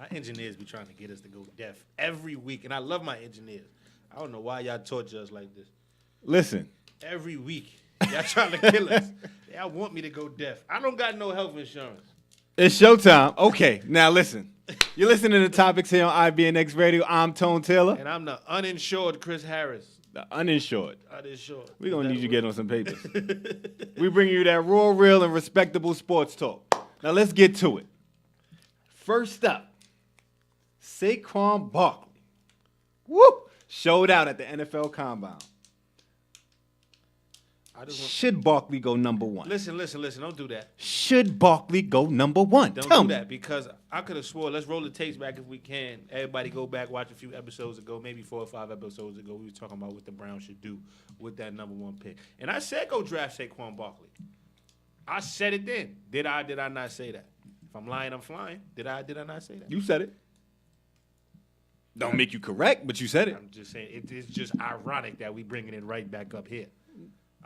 My engineers be trying to get us to go deaf every week, and I love my engineers. I don't know why y'all torture us like this. Listen. Every week, y'all trying to kill us. Y'all want me to go deaf. I don't got no health insurance. It's showtime. Okay, now listen. You're listening to Topics here on IBNX Radio. I'm Tone Taylor. And I'm the uninsured Chris Harris. The uninsured. Uninsured. We're going to need you to get on some papers. We bring you that raw, real, and respectable sports talk. Now let's get to it. First up, Saquon Barkley. Woo! Showed out at the NFL Combine. Should Barkley go number one? Listen. Don't do that. Should Barkley go number one? Don't Tell do me. that because I could have swore. Let's roll the tapes back if we can. Everybody go back, watch a few episodes ago, maybe 4 or 5 episodes ago. We were talking about what the Browns should do with that number one pick. And I said go draft Saquon Barkley. I said it then. Did I not say that? If I'm lying, I'm flying. Did I not say that? You said it. Don't make you correct, but you said it. I'm just saying it's just ironic that we bringing it right back up here.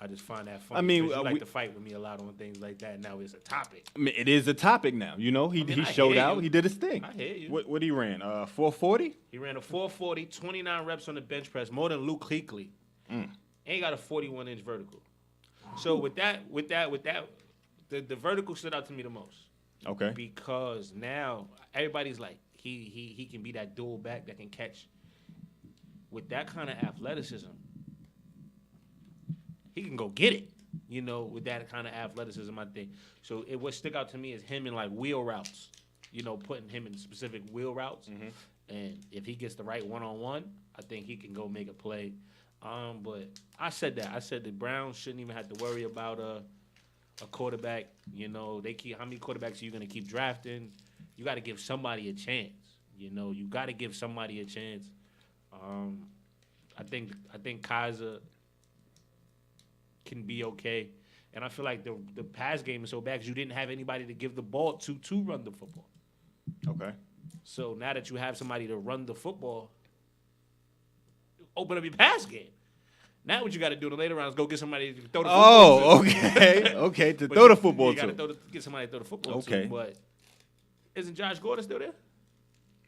I just find that funny. I mean, you like to fight with me a lot on things like that. Now it's a topic. I mean, it is a topic now. You know, he showed out. He did his thing. I hear you. What he ran? 440? He ran a 440, 29 reps on the bench press, more than Luke Kuechly. And he got a 41-inch vertical. So with that, the vertical stood out to me the most. Okay. Because now everybody's like, he can be that dual back that can catch. With that kind of athleticism, he can go get it, you know, with that kind of athleticism, I think. So what stuck out to me is him in, like, wheel routes, you know, putting him in specific wheel routes. Mm-hmm. And if he gets the right one-on-one, I think he can go make a play. But I said that. I said the Browns shouldn't even have to worry about a quarterback. You know, how many quarterbacks are you going to keep drafting? You got to give somebody a chance. You know, you got to give somebody a chance. I think Kaiser can be okay. And I feel like the pass game is so bad because you didn't have anybody to give the ball to run the football. Okay. So now that you have somebody to run the football, open up your pass game. Now what you got to do in the later rounds, go get somebody to throw the football to. Oh, okay. Okay, to throw the football to. You got to get somebody to throw the football to. Okay. But isn't Josh Gordon still there?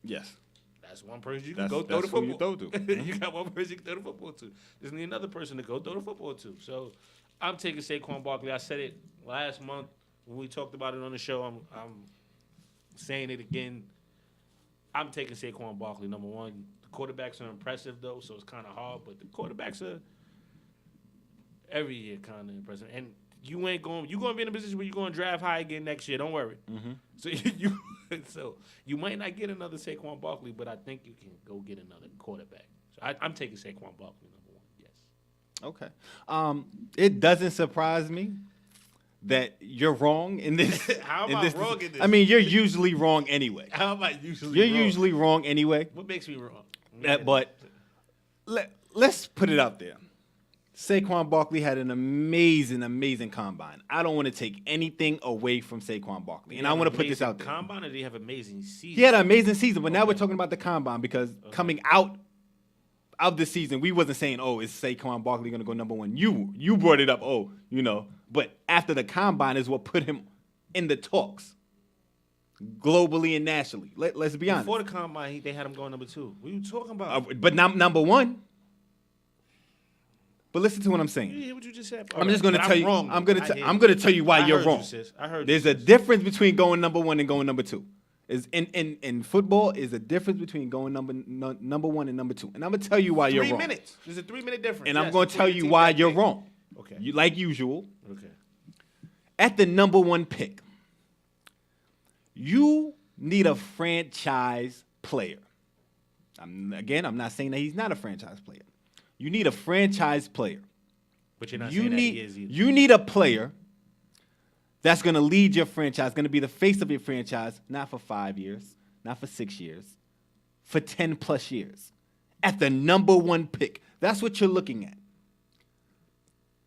Yes. That's one person you can go throw the football. You throw to. You got one person you can throw the football to. There's need another person to go throw the football to. So I'm taking Saquon Barkley. I said it last month when we talked about it on the show. I'm saying it again. I'm taking Saquon Barkley, number one. The quarterbacks are impressive, though, so it's kind of hard. But the quarterbacks are every year kind of impressive. And you're going to be in a position where you're going to draft high again next year. Don't worry. Mm-hmm. So you might not get another Saquon Barkley, but I think you can go get another quarterback. So I'm taking Saquon Barkley, number one. Yes. Okay. It doesn't surprise me that you're wrong in this. How am I wrong in this? I mean, you're usually wrong anyway. How am I usually You're wrong? usually wrong anyway. What makes me wrong? But let's put it out there. Saquon Barkley had an amazing combine. I don't want to take anything away from Saquon Barkley. And I want to put this out there. Combine, or did he have an amazing season? He had an amazing season, but now we're talking about the combine because coming out of the season, we wasn't saying, oh, is Saquon Barkley going to go number one? You brought it up, But after the combine is what put him in the talks globally and nationally. Let's be honest. Before the combine, they had him going number two. What are you talking about? But number one. But listen to what I'm saying. You hear what you just said? I'm just going to tell you. Wrong, I'm going to tell you why you're wrong. I heard. There's a difference between going number one and going number two. Is in football is a difference between going number one and number two. And I'm going to tell you why you're wrong. 3 minutes. There's a 3-minute difference. And I'm going to tell you why you're wrong. Okay. Like usual. Okay. At the number one pick, you need a franchise player. I'm not saying that he's not a franchise player. You need a franchise player. But you're not saying that he is either. You need a player that's going to lead your franchise, going to be the face of your franchise, not for 5 years, not for 6 years, for 10+ years. At the number one pick. That's what you're looking at.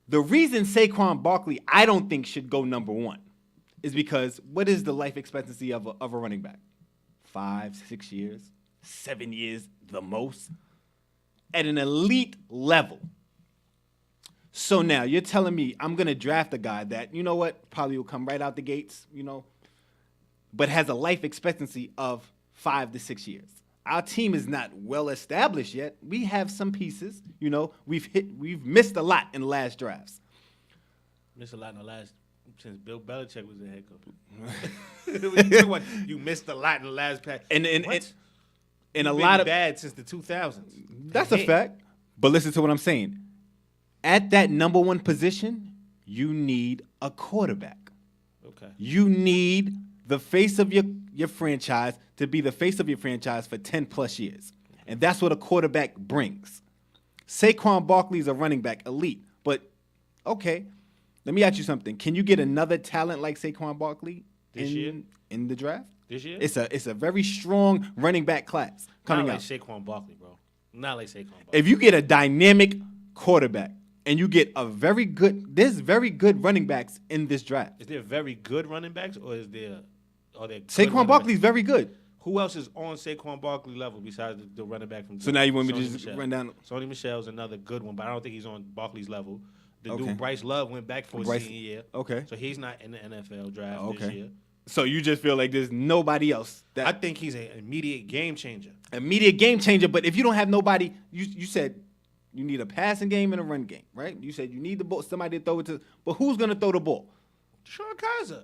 The reason Saquon Barkley, I don't think, should go number one is because what is the life expectancy of a running back? 5, 6 years, 7 years, the most. At an elite level. So now you're telling me I'm going to draft a guy that, you know what, probably will come right out the gates, but has a life expectancy of 5 to 6 years. Our team is not well established yet. We have some pieces. You know, we've missed a lot in the last drafts. Missed a lot in the last since Bill Belichick was the head coach. You missed a lot in the last pack. And You've a been lot of bad since the 2000s. That's a fact. But listen to what I'm saying. At that number one position, you need a quarterback. Okay. You need the face of your franchise to be the face of your franchise for 10 plus years. And that's what a quarterback brings. Saquon Barkley is a running back, elite. But, okay, let me ask you something. Can you get another talent like Saquon Barkley in the draft? This year? It's a very strong running back class coming Not out. like Saquon Barkley, bro. Not like Saquon Barkley. If you get a dynamic quarterback and you get there's very good running backs in this draft. Is there very good running backs or are there Saquon Barkley's very good. Who else is on Saquon Barkley level besides the running back from? So now you want me to Sony just Michel. run down? Sony Michel's another good one, but I don't think he's on Barkley's level. The Okay. dude Bryce Love went back for his senior year. Okay. So he's not in the NFL draft this year. So you just feel like there's nobody else I think he's an immediate game changer. But if you don't have nobody, you said you need a passing game and a run game, right? You said you need the ball, somebody to throw it to. But who's gonna throw the ball? Sean Kaiser.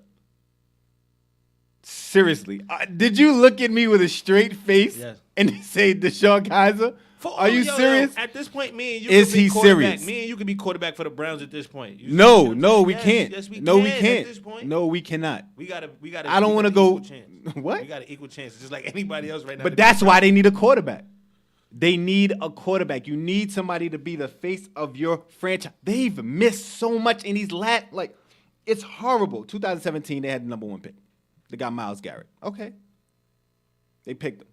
Seriously, did you look at me with a straight face Yes. and say Deshaun Kaiser? Are you serious? At this point, me and you Is could be he quarterback. serious? Me and you could be quarterback for the Browns at this point. You see No, what I'm no, saying? we Yes, can't. Yes, we No, can we can't. At this point. No, we cannot. We gotta. I don't want to go. Chance. What? We got an equal chance, just like anybody else right now. But that's why they need a quarterback. They need a quarterback. You need somebody to be the face of your franchise. They've missed so much in these it's horrible. 2017, they had the number one pick. They got Myles Garrett. Okay. They picked him.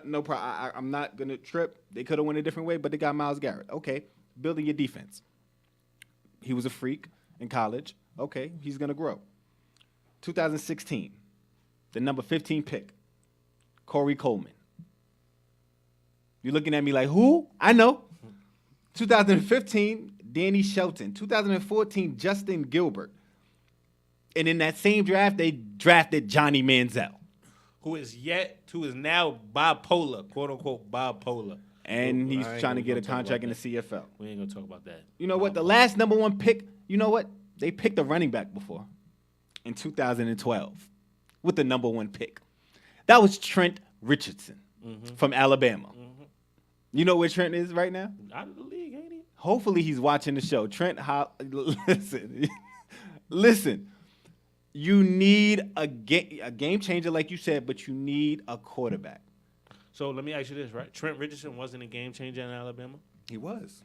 No problem. I'm not going to trip. They could have went a different way, but they got Myles Garrett. Okay. Building your defense. He was a freak in college. Okay. He's going to grow. 2016, the number 15 pick, Corey Coleman. You're looking at me like, who? I know. 2015, Danny Shelton. 2014, Justin Gilbert. And in that same draft, they drafted Johnny Manziel. Who is now bipolar, quote unquote bipolar. And he's trying to get a contract in the CFL. We ain't gonna talk about that. You know what? The last number one pick, you know what? They picked a running back before in 2012 with the number one pick. That was Trent Richardson from Alabama. You know where Trent is right now? Out of the league, ain't he? Hopefully he's watching the show. Trent, listen. You need a game changer, like you said, but you need a quarterback. So let me ask you this, right? Trent Richardson wasn't a game changer in Alabama? He was.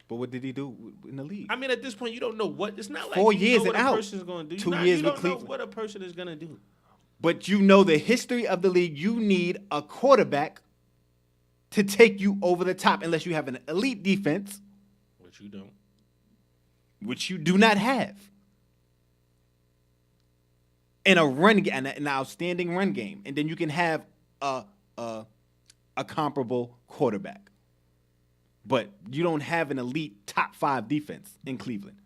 But what did he do in the league? I mean, at this point, you don't know what. It's not like 4 you years know what and a out. person's going to do. 2 years you with don't know Cleveland. what a person is going to do. But you know the history of the league. You need a quarterback to take you over the top unless you have an elite defense. Which you don't. Which you do not have. And an outstanding run game. And then you can have a comparable quarterback. But you don't have an elite top 5 defense in Cleveland.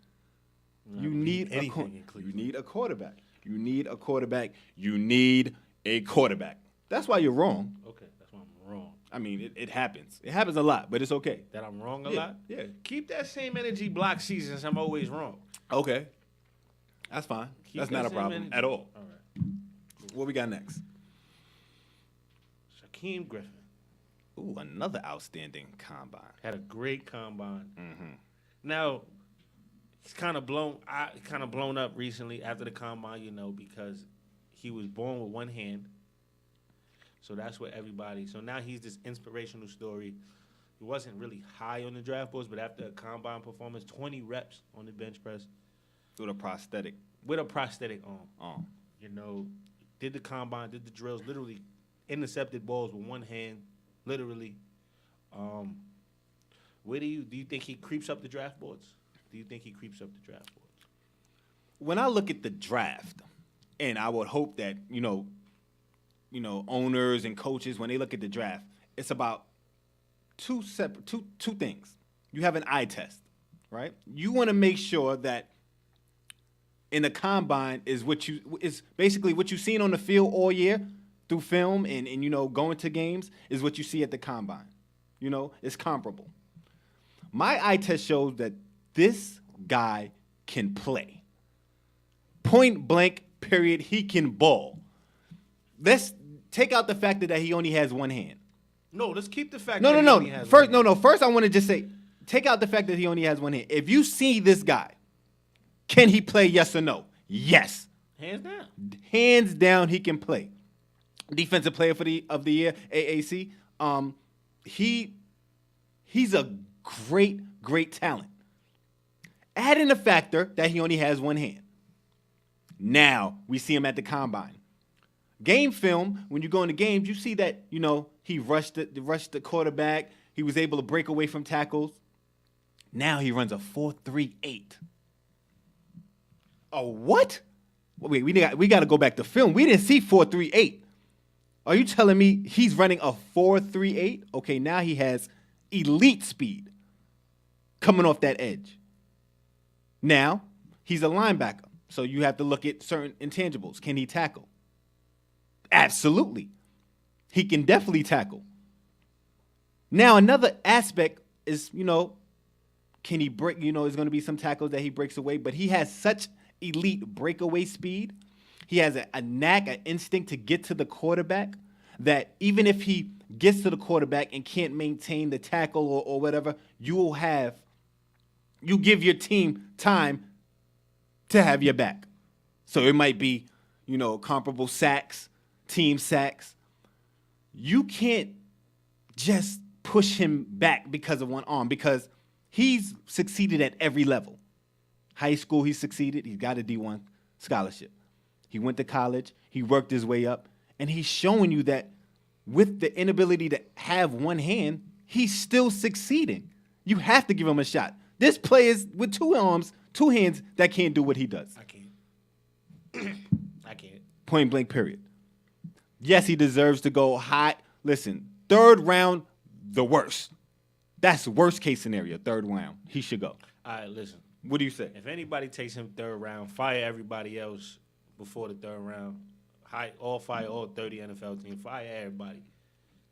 No, You need anything in Cleveland. You need a quarterback. You need a quarterback. You need a quarterback. That's why you're wrong. Okay, that's why I'm wrong. I mean, it happens. It happens a lot, but it's okay. That I'm wrong a Yeah, lot? yeah. Keep that same energy block seasons. I'm always wrong. Okay. That's fine. Keep That's that not a same problem energy. at all. All right. What we got next? Shaquem Griffin Ooh, another outstanding combine. had a great combine. Now, he's kind of blown up recently after the combine, because he was born with one hand. So that's what everybody. So now he's this inspirational story. He wasn't really high on the draft boards, but after a combine performance, 20 reps on the bench press With a prosthetic. with a prosthetic arm. Oh. Did the combine, did the drills, literally intercepted balls with one hand, literally. Where do you think he creeps up the draft boards? Do you think he creeps up the draft boards? When I look at the draft, and I would hope that, owners and coaches, when they look at the draft, it's about two things. You have an eye test, right? You want to make sure that in the combine is basically what you've seen on the field all year through film and going to games is what you see at the combine. It's comparable. My eye test shows that this guy can play. Point blank, period. He can ball. Let's take out the fact that he only has one hand. No, let's keep the fact No, that no, he only no. has First, one. no. First, I want to just say, take out the fact that he only has one hand. If you see this guy, can he play? Yes or no? Yes. Hands down. Hands down, he can play. Defensive Player of the Year, AAC. He's a great talent. Add in the factor that he only has one hand. Now we see him at the combine. Game film, when you go into games, you see that, he rushed the quarterback. He was able to break away from tackles. Now he runs a 4.38. A what? Wait, we got to go back to film. We didn't see 4.38. Are you telling me he's running a 4.38? Okay, now he has elite speed coming off that edge. Now, he's a linebacker, so you have to look at certain intangibles. Can he tackle? Absolutely. He can definitely tackle. Now, another aspect is, can he break? There's going to be some tackles that he breaks away, but he has such elite breakaway speed. He has a knack, an instinct to get to the quarterback that even if he gets to the quarterback and can't maintain the tackle or whatever, you give your team time to have your back. So it might be, comparable sacks, team sacks. You can't just push him back because of one arm, because he's succeeded at every level. High school, he succeeded. He's got a D1 scholarship. He went to college. He worked his way up. And he's showing you that with the inability to have one hand, he's still succeeding. You have to give him a shot. This player is with two arms, two hands, that can't do what he does. I can't. Point blank, period. Yes, he deserves to go high. Listen, third round, the worst. That's worst case scenario, third round. He should go. All right, listen. What do you say? If anybody takes him third round, fire everybody else before the third round. Fire all 30 NFL teams. Fire everybody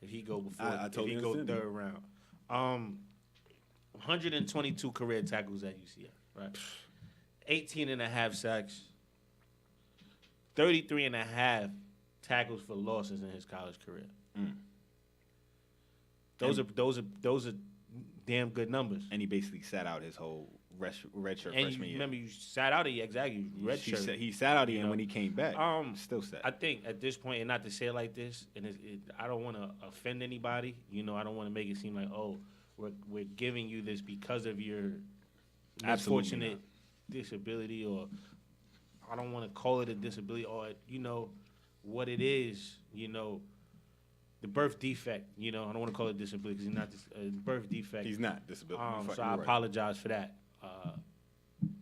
if he go before. I totally if he go understand third round. 122 career tackles at UCF, right? 18 and a half sacks. 33 and a half tackles for losses in his college career. Those are damn good numbers. And he basically sat out his whole redshirt And freshman year. remember, you sat out of it, exactly. Redshirt. He sat out again when he came back. Still sat. I think at this point, and not to say it like this, and I don't want to offend anybody. I don't want to make it seem like, we're giving you this because of your misfortunate disability, or I don't want to call it a disability, or what it is. The birth defect. I don't want to call it disability because he's not a birth defect. He's not disability. So I apologize for that.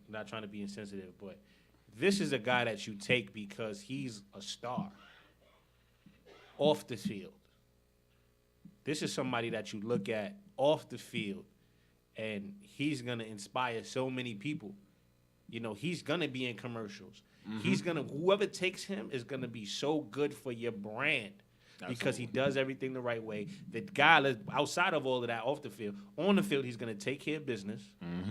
Not trying to be insensitive, but this is a guy that you take because he's a star off the field. This is somebody that you look at off the field, and he's going to inspire so many people. He's going to be in commercials. Mm-hmm. Whoever takes him is going to be so good for your brand. Absolutely. Because he does everything the right way. The guy, outside of all of that, off the field, on the field, he's going to take care of business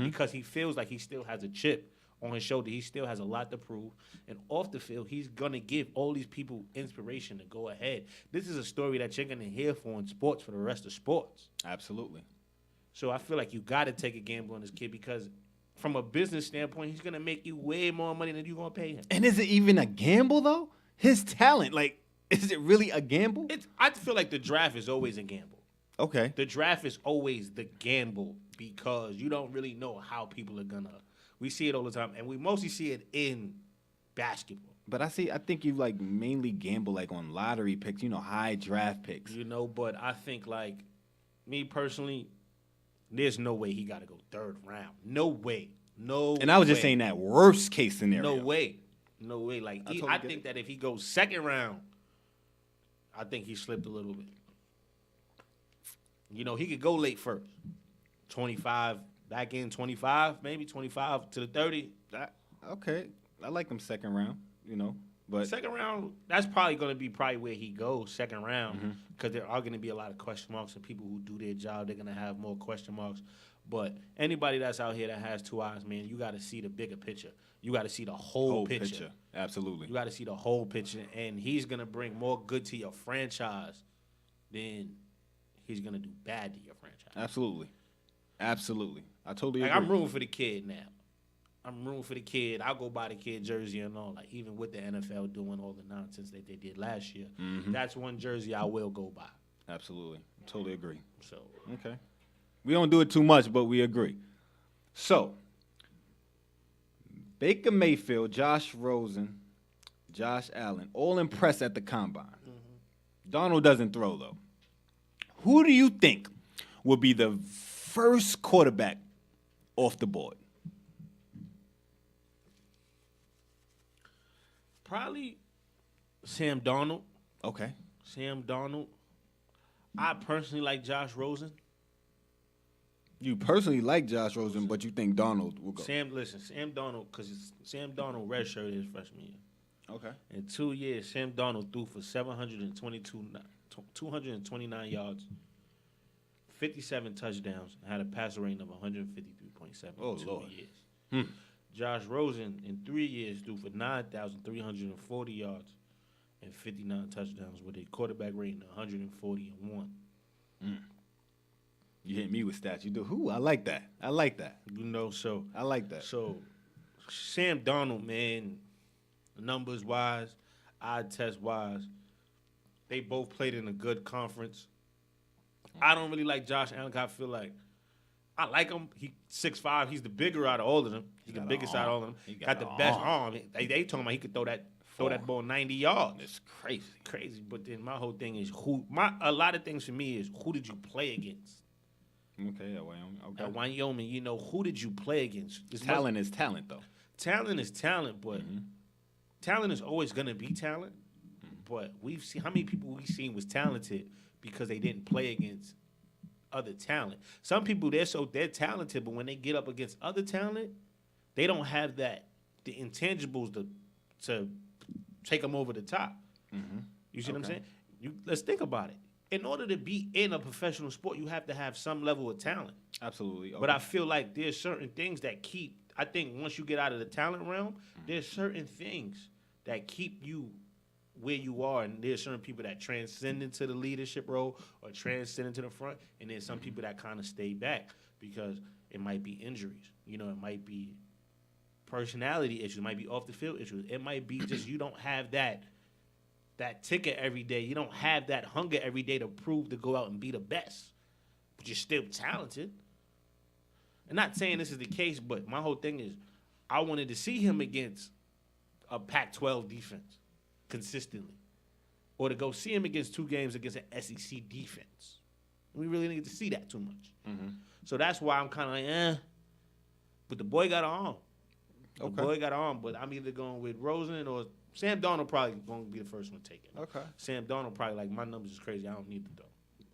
because he feels like he still has a chip on his shoulder. He still has a lot to prove. And off the field, he's going to give all these people inspiration to go ahead. This is a story that you're going to hear for in sports for the rest of sports. Absolutely. So I feel like you got to take a gamble on this kid because from a business standpoint, he's going to make you way more money than you're going to pay him. And is it even a gamble, though? His talent, is it really a gamble? I feel like the draft is always a gamble. Okay. The draft is always the gamble because you don't really know how people are going to. We see it all the time, and we mostly see it in basketball. But I think you mainly gamble on lottery picks, high draft picks. But I think me personally, there's no way he got to go third round. No way. And I was just saying that worst case scenario. No way. I think that if he goes second round, I think he slipped a little bit. He could go late first. 25, back in 25, maybe 25 to the 30. Okay. I like him second round, But second round, that's probably going to be where he goes, second round, because there are going to be a lot of question marks, and people who do their job, they're going to have more question marks. But anybody that's out here that has two eyes, man, you got to see the bigger picture. You got to see the whole picture. Absolutely. You got to see the whole picture, and he's going to bring more good to your franchise than he's going to do bad to your franchise. Absolutely. I totally agree. I'm rooting for the kid now. I'm rooting for the kid. I'll go buy the kid jersey and all. Like, even with the NFL doing all the nonsense that they did last year, that's one jersey I will go buy. Absolutely. Totally agree. So okay. We don't do it too much, but we agree. So, Baker Mayfield, Josh Rosen, Josh Allen, all impressed at the combine. Donald doesn't throw, though. Who do you think will be the first quarterback off the board? Probably Sam Darnold. Okay. Sam Darnold. I personally like Josh Rosen. You personally like Josh Rosen, but you think Donald will go. Sam Darnold, because Sam Darnold redshirted his freshman year. Okay. In 2 years, Sam Darnold threw for 229 yards, 57 touchdowns, and had a passer rating of 153.7 in 2 years. Josh Rosen, in 3 years, threw for 9,340 yards and 59 touchdowns with a quarterback rating of 140-1. You hit me with stats. You do. Who? I like that. So I like that. So Sam Darnold, man, numbers wise, eye test wise, they both played in a good conference. I don't really like Josh Allen. I feel like I like him. He's 6'5". He's the bigger out of all of them. He's the biggest out of all of them. He got the best arm. They told him he could throw that ball 90 yards. It's crazy. But then my whole thing is a lot of things for me is who did you play against? Okay, at Wyoming. Okay. At Wyoming, who did you play against? Talent is talent, though. Talent is talent, but talent is always going to be talent. But we've seen how many people we've seen was talented because they didn't play against other talent. Some people they're talented, but when they get up against other talent, they don't have the intangibles to take them over the top. You see what I'm saying? Let's think about it. In order to be in a professional sport, you have to have some level of talent. Absolutely. Okay. But I feel like there's certain things that I think once you get out of the talent realm, there's certain things that keep you where you are, and there's certain people that transcend into the leadership role or transcend into the front, and there's some people that kind of stay back because it might be injuries. It might be personality issues. It might be off the field issues. It might be just you don't have that ticket every day. You don't have that hunger every day to prove to go out and be the best. But you're still talented. I'm not saying this is the case, but my whole thing is I wanted to see him against a Pac-12 defense consistently. Or to go see him against 2 games against an SEC defense. We really didn't get to see that too much. So that's why I'm kind of like, But the boy got an arm. But I'm either going with Rosen or Sam Darnold probably going to be the first one taken. Okay. Sam Darnold probably like, my numbers is crazy. I don't need to throw.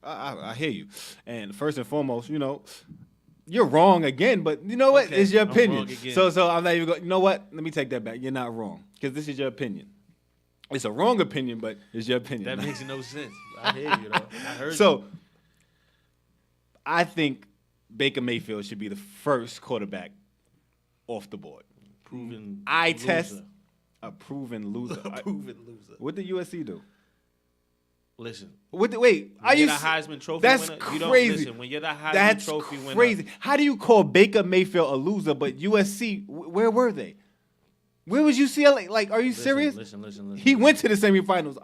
I hear you. And first and foremost, you're wrong again, but you know what? Okay, it's your opinion. So I'm not even going, you know what? Let me take that back. You're not wrong because this is your opinion. It's a wrong opinion, but it's your opinion. That makes no sense. I hear you, though. I heard you. So I think Baker Mayfield should be the first quarterback off the board. Proven eye loser. test. A proven loser. Proven loser. What did USC do? Listen. Wait, are you the Heisman Trophy that's winner? Crazy. You don't listen. When you're the Heisman Trophy winner. That's crazy. How do you call Baker Mayfield a loser, but USC, where were they? Where was UCLA? Like, are you serious? Listen. He went to the semifinals.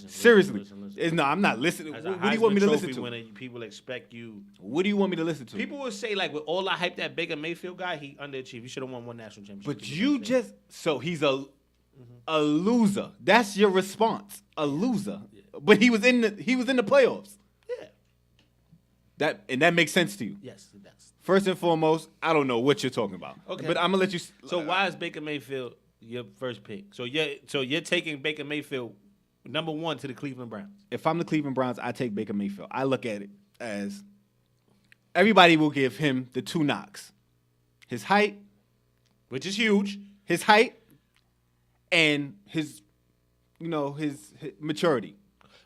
Seriously. Listen. No, I'm not listening. As what do you want me to listen to? Winner, people expect you. What do you want me to listen to? People will say, like, with all the hype that Baker Mayfield guy, he underachieved. He should have won 1 national championship. But you just he's a loser. That's your response. A loser. Yeah. But he was in the playoffs. Yeah. That makes sense to you. Yes, it does. First and foremost, I don't know what you're talking about. Okay. But I'm gonna let you. So why is Baker Mayfield your first pick? So you're taking Baker Mayfield number 1 to the Cleveland Browns. If I'm the Cleveland Browns, I take Baker Mayfield. I look at it as everybody will give him the 2 knocks. His height, which is huge. His height and his his maturity.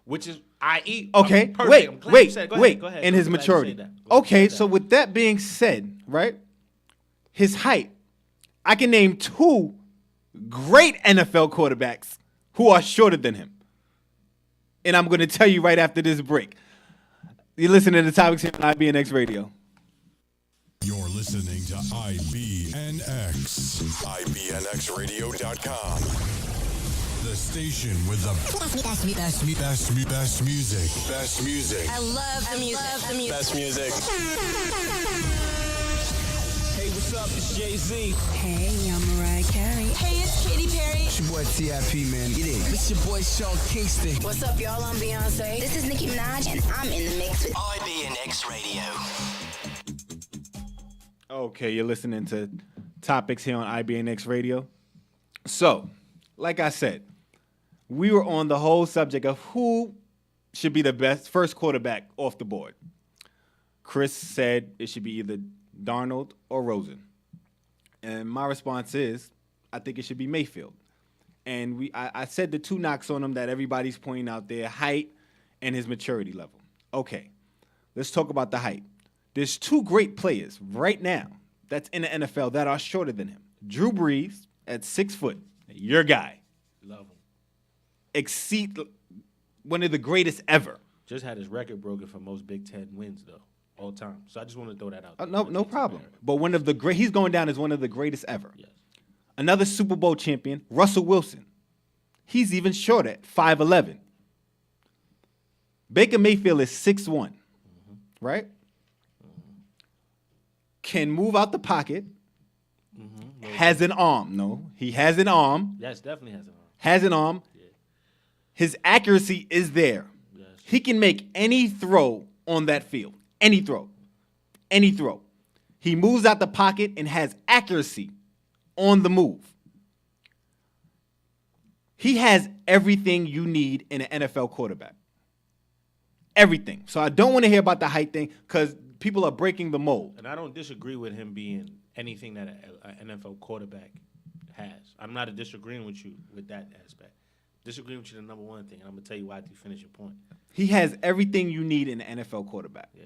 Which is, i.e. Okay, perfect. I'm glad you said it. Go ahead. and I'm his glad you said maturity. that. Glad you Okay, said so that. with that being said, right, his height, I can name 2 great NFL quarterbacks who are shorter than him. And I'm going to tell you right after this break. You're listening to Topics here on IBNX Radio. You're listening to IBNX. IBNXradio.com. The station with the best music. Best music. I love the music. Best music. Hey, what's up? It's Jay-Z. Hey, I'm Mariah Carey. Hey, it's Katy Perry. It's your boy T.I.P., man. Get in. It's your boy Sean Kingston. What's up, y'all? I'm Beyonce. This is Nicki Minaj, and I'm in the mix with IBNX Radio. Okay, you're listening to Topics here on IBNX Radio. So, like I said, we were on the whole subject of who should be the best first quarterback off the board. Chris said it should be either Darnold or Rosen. And my response is, I think it should be Mayfield. And I said the 2 knocks on him that everybody's pointing out there, height and his maturity level. Okay, let's talk about the height. There's 2 great players right now that's in the NFL that are shorter than him. Drew Brees at 6 foot, your guy. Love him. Exceed one of the greatest ever. Just had his record broken for most Big Ten wins, though, all time. So I just want to throw that out there. No problem. But one of the great, he's going down as one of the greatest ever. Yes. Another Super Bowl champion, Russell Wilson. He's even shorter at 5'11". Baker Mayfield is 6'1", right? Can move out the pocket. Has an arm. No, he has an arm. Yes, definitely has an arm. Has an arm. Yeah. His accuracy is there. Yes. He can make any throw on that field. Any throw. Any throw. He moves out the pocket and has accuracy on the move. He has everything you need in an NFL quarterback. Everything. So I don't want to hear about the height thing because people are breaking the mold. And I don't disagree with him being anything that an NFL quarterback has. I'm not disagreeing with you with that aspect. Disagreeing with you the number one thing, and I'm going to tell you why to finish your point. He has everything you need in an NFL quarterback. Yeah.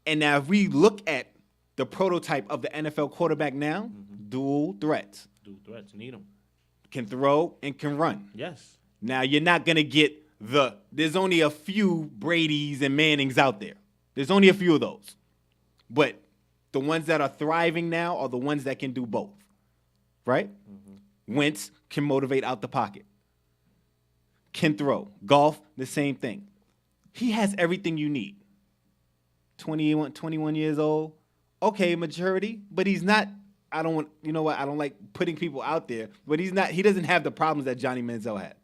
And now if we look at the prototype of the NFL quarterback now, dual threats. Dual threats, need him. Can throw and can run. Yes. Now, you're not going to get there's only a few Bradys and Mannings out there. There's only a few of those. But the ones that are thriving now are the ones that can do both, right? Wentz can motivate out the pocket, can throw. Golf, the same thing. He has everything you need. 21 years old. Okay, maturity, but he's not. I don't like putting people out there, but he doesn't have the problems that Johnny Manziel had.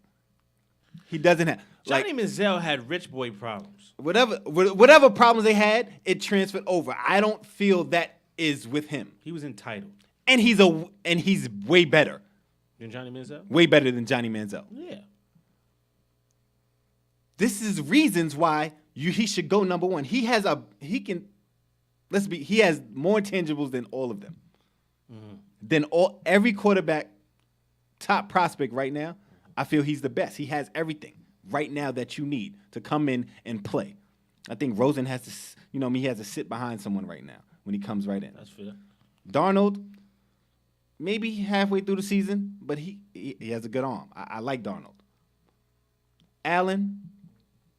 He doesn't have. Johnny Manziel had rich boy problems. Whatever problems they had, it transferred over. I don't feel that is with him. He was entitled. And he's way better. Than Johnny Manziel? Way better than Johnny Manziel. Yeah. This is reasons why he should go number one. He has he has more intangibles than all of them. Than every quarterback, top prospect right now, I feel he's the best. He has everything right now that you need to come in and play. I think Rosen has to, he has to sit behind someone right now when he comes right in. That's fair. Darnold, maybe halfway through the season, but he has a good arm. I like Darnold. Allen,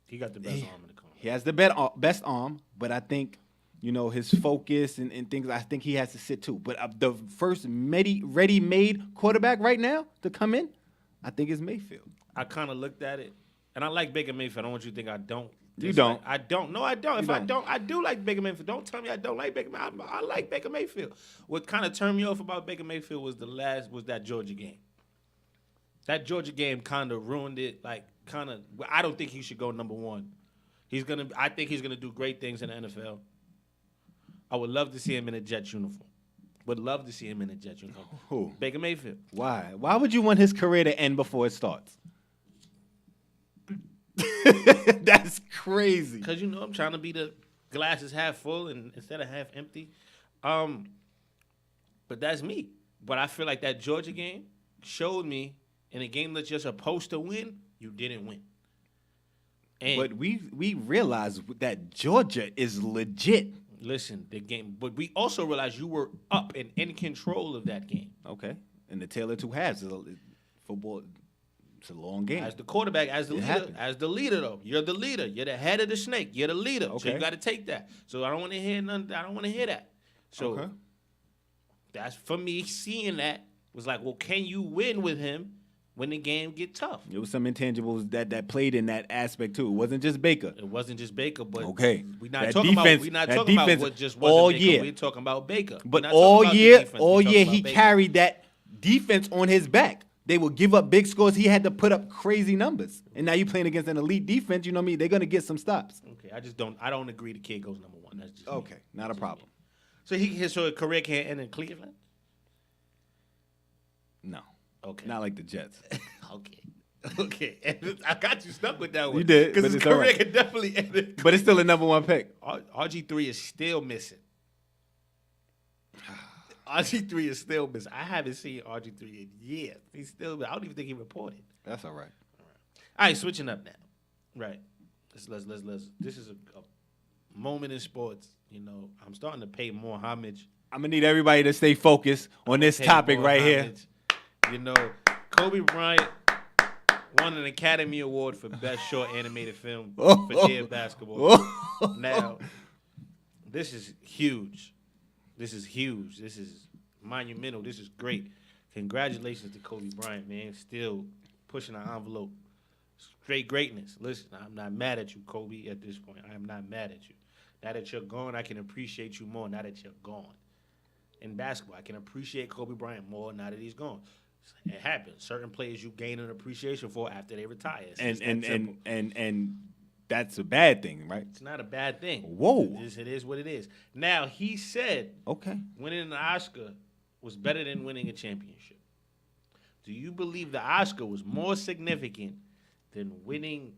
He got the best arm in the company. he has the best arm, but I think, his focus and things, I think he has to sit too. But the first ready-made quarterback right now to come in, I think is Mayfield. I kind of looked at it, and I like Baker Mayfield. I don't want you to think I don't. You don't. I don't. No, I don't. I do like Baker Mayfield. Don't tell me I don't like Baker Mayfield. I like Baker Mayfield. What kind of turned me off about Baker Mayfield was that Georgia game. That Georgia game kind of ruined it. I don't think he should go number one. I think he's gonna do great things in the NFL. I would love to see him in a Jets uniform. Would love to see him in a Jets uniform. Who? Baker Mayfield. Why? Why would you want his career to end before it starts? That's crazy. Because I'm trying to be the glass is half full and instead of half empty. But that's me. But I feel like that Georgia game showed me in a game that you're supposed to win, You didn't win. And But we realize that Georgia is legit. listen, the game. But we also realized you were up and in control of that game. Okay. And the tale of two halves is football. It's a long game. As the quarterback, as the It leader, happens. as the leader, though, you're the leader. You're the head of the snake. You're the leader. So Okay. you got to take that. So I don't want to hear none. I don't want to hear that. So Okay. that's for me. Seeing that was like, well, can you win with him when the game get tough? There was some intangibles that played in that aspect too. It wasn't just Baker. It wasn't just Baker, but Okay. we're not That talking defense- about. We're not that talking about defense what just wasn't all Baker. year. We're talking about Baker. We're But not talking all about the year, defense. We're all talking year about he Baker. carried that defense on his back. They would give up big scores. He had to put up crazy numbers. And now you're playing against an elite defense. You know what I mean? They're gonna get some stops. Okay, I don't agree. The kid goes number one. That's just me. Okay, not a problem. So his career can't end in Cleveland. No, Okay. not like the Jets. Okay. Okay. And I got you stuck with that one. You did, Because but his it's career all right. can definitely end it. But it's still a number one pick. RG3 is still missing. RG3 is still missing. I haven't seen RG3 in years. He's still. I don't even think he reported. That's all right. All right, switching up now. Right. Let's. This is a moment in sports. You know, I'm starting to pay more homage. I'm gonna need everybody to stay focused on this Pay topic more right here. homage. You know, Kobe Bryant won an Academy Award for Best Short Animated Film for Dear Basketball. Now, this is huge. This is huge. This is monumental. This is great. Congratulations to Kobe Bryant, man. Still pushing the envelope. Straight greatness. Listen, I'm not mad at you, Kobe, at this point. I am not mad at you. Now that you're gone, I can appreciate you more now that you're gone. In basketball, I can appreciate Kobe Bryant more now that he's gone. It happens. Certain players you gain an appreciation for after they retire. It's just that simple. And that's a bad thing, right? It's not a bad thing. Whoa. It is what it is. Now, he said Okay. winning an Oscar was better than winning a championship. Do you believe the Oscar was more significant than winning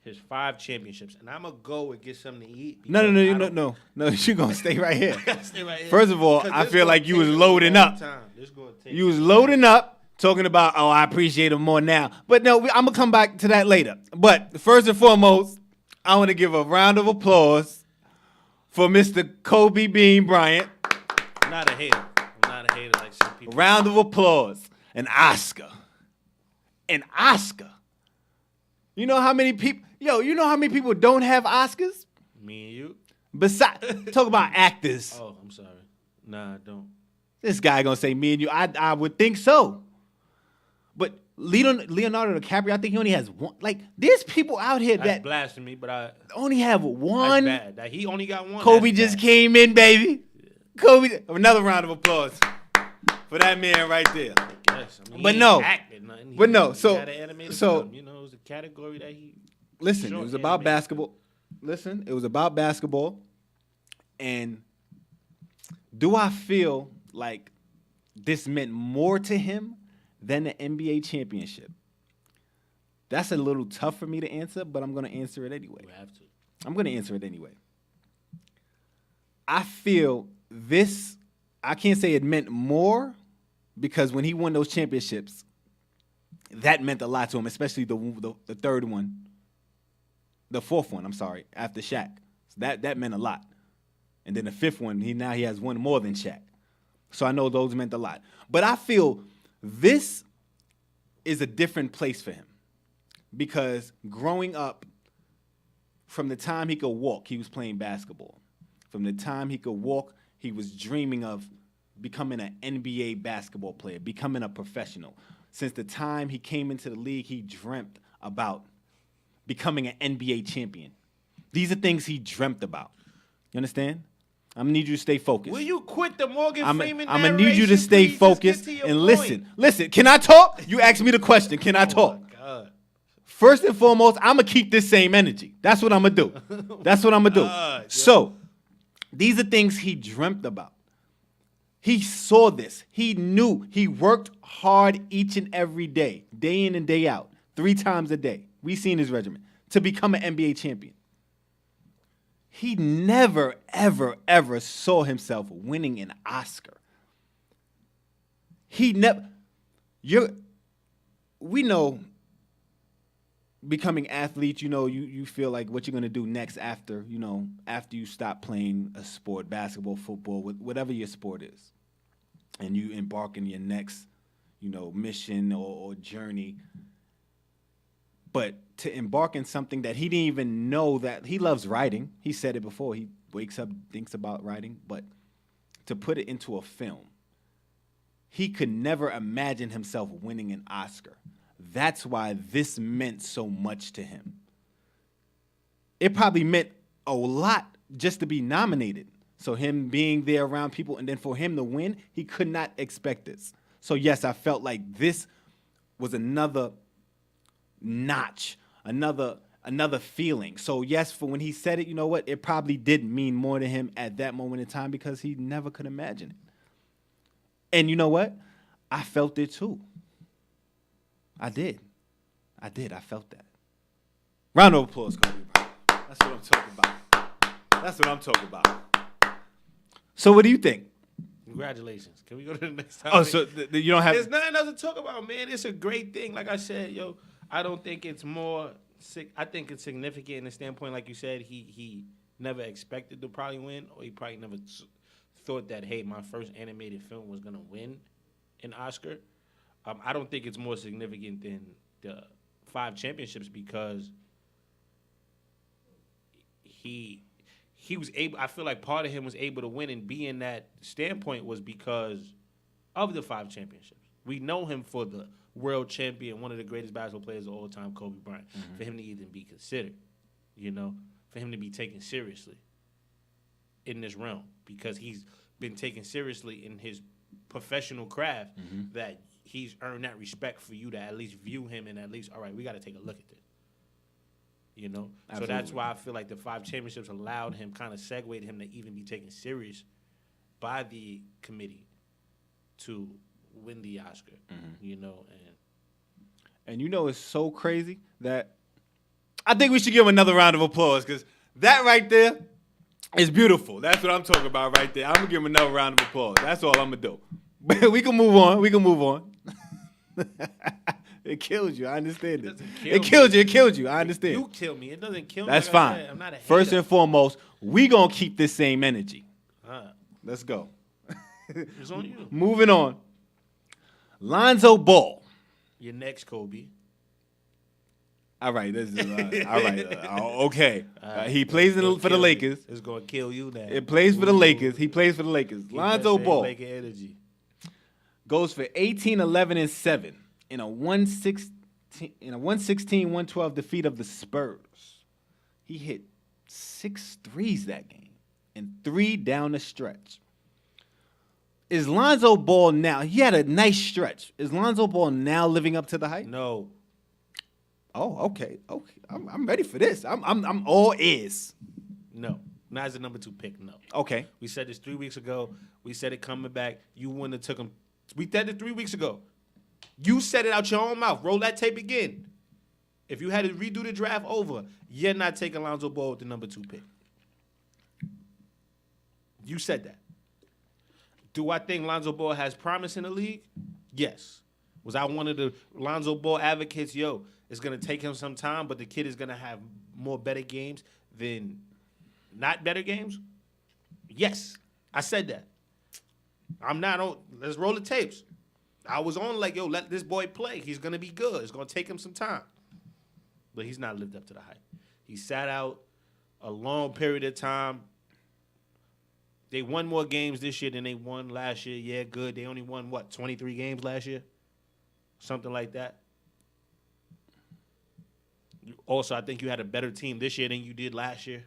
his 5 championships? And I'm going to go and get something to eat. No. because No, you're gonna stay right here. I don't- Stay right here. First of all, 'Cause I this feel gonna like you take was a loading long up. time. This gonna take You was loading up, talking about, oh, I appreciate him more now. But no, I'm gonna come back to that later. But first and foremost, I want to give a round of applause for Mr. Kobe Bean Bryant. I'm not a hater. I'm not a hater like some people. Round of applause. An Oscar. An Oscar. You know how many people? Yo, you know how many people don't have Oscars? Me and you? Besides, talk about actors. Oh, I'm sorry. Nah, I don't. This guy gonna say me and you. I would think so. But Leonardo DiCaprio, I think he only has one. Like, there's people out here That's that blasphemy, but I only have that's one. bad. That he only got one. Kobe that's just bad. came in, baby. Kobe, another round of applause for that man right there. Yes, I mean, But he no. ain't acted nothing. But no, He so- had an animated so- film, you know, it was a category that he. Listen, Short it was about animated. basketball. Listen, it was about basketball. And do I feel like this meant more to him than the NBA championship? That's a little tough for me to answer, but I'm going to answer it anyway. You have to. I'm going to answer it anyway. I feel this, I can't say it meant more because when he won those championships, that meant a lot to him, especially the third one. The fourth one, I'm sorry, after Shaq. So that meant a lot. And then the fifth one, he has one more than Shaq. So I know those meant a lot. But I feel this is a different place for him. Because growing up, from the time he could walk, he was playing basketball. From the time he could walk, he was dreaming of becoming an NBA basketball player, becoming a professional. Since the time he came into the league, he dreamt about becoming an NBA champion. These are things he dreamt about. You understand? I'm gonna need you to stay focused. Will you quit the Morgan Freeman I'm gonna need you to stay narration, please? Just focused get to your and point. listen. Listen, can I talk? You asked me the question. Can I talk? Oh, my God. First and foremost, I'm gonna keep this same energy. That's what I'm gonna do. That's what I'm gonna do. Yeah. So, these are things he dreamt about. He saw this. He knew. He worked hard each and every day in and day out, 3 times a day. We seen his regimen to become an NBA champion. He never, ever, ever saw himself winning an Oscar. He never. We know becoming athletes, you feel like what you're gonna do next after you stop playing a sport, basketball, football, whatever your sport is, and you embark in your next, mission or journey. But to embark in something that he didn't even know that he loves writing. He said it before. He wakes up, thinks about writing, but to put it into a film, he could never imagine himself winning an Oscar. That's why this meant so much to him. It probably meant a lot just to be nominated. So him being there around people, and then for him to win, he could not expect this. So yes, I felt like this was another notch, another feeling. So yes, for when he said it, you know what? It probably did mean more to him at that moment in time because he never could imagine it. And you know what? I felt it too. I did. I felt that. Round of applause, Kobe Bryant. That's what I'm talking about. So what do you think? Congratulations. Can we go to the next topic? Oh, so you don't have... There's nothing else to talk about, man. It's a great thing. Like I said, I don't think it's more... I think it's significant in the standpoint, like you said, he never expected to probably win, or he probably never thought that, hey, my first animated film was going to win an Oscar. I don't think it's more significant than the 5 championships because he was able. I feel like part of him was able to win and be in that standpoint was because of the 5 championships. We know him for the world champion, one of the greatest basketball players of all time, Kobe Bryant. Mm-hmm. For him to even be considered, for him to be taken seriously in this realm because he's been taken seriously in his professional craft that he's earned that respect for you to at least view him and at least, all right, we got to take a look at this. Absolutely. So that's why I feel like the 5 championships allowed him, kind of segued him to even be taken serious by the committee to win the Oscar, And it's so crazy that I think we should give him another round of applause because that right there is beautiful. That's what I'm talking about right there. I'm going to give him another round of applause. That's all I'm going to do. We can move on. It kills you. I understand it. It killed you. I understand. You kill me. It doesn't kill me. That's fine. I'm not a hater. First and foremost, we going to keep this same energy. Let's go. It's on you. Moving on. Lonzo Ball. Your next Kobe. All right. This is all right. Okay. He plays for the Lakers. It's going to kill you now. It plays for the Lakers. He plays for the Lakers. Keep Lonzo Ball energy. goes for 18, 11, and 7 in a 116-112 defeat of the Spurs. He hit 6 threes that game and 3 down the stretch. Is Lonzo Ball now? He had a nice stretch. Is Lonzo Ball now living up to the hype? No. Oh, okay. I'm ready for this. I'm all ears. No. Not as the number 2 pick, no. Okay. We said this 3 weeks ago. We said it coming back. You wouldn't have took him. We said it 3 weeks ago. You said it out your own mouth. Roll that tape again. If you had to redo the draft over, you're not taking Lonzo Ball with the number 2 pick. You said that. Do I think Lonzo Ball has promise in the league? Yes. Was I one of the Lonzo Ball advocates? It's going to take him some time, but the kid is going to have more better games than not better games? Yes. I said that. I'm not on. Let's roll the tapes. I was on like, let this boy play. He's going to be good. It's going to take him some time. But he's not lived up to the hype. He sat out a long period of time. They won more games this year than they won last year. Yeah, good. They only won, 23 games last year? Something like that. Also, I think you had a better team this year than you did last year.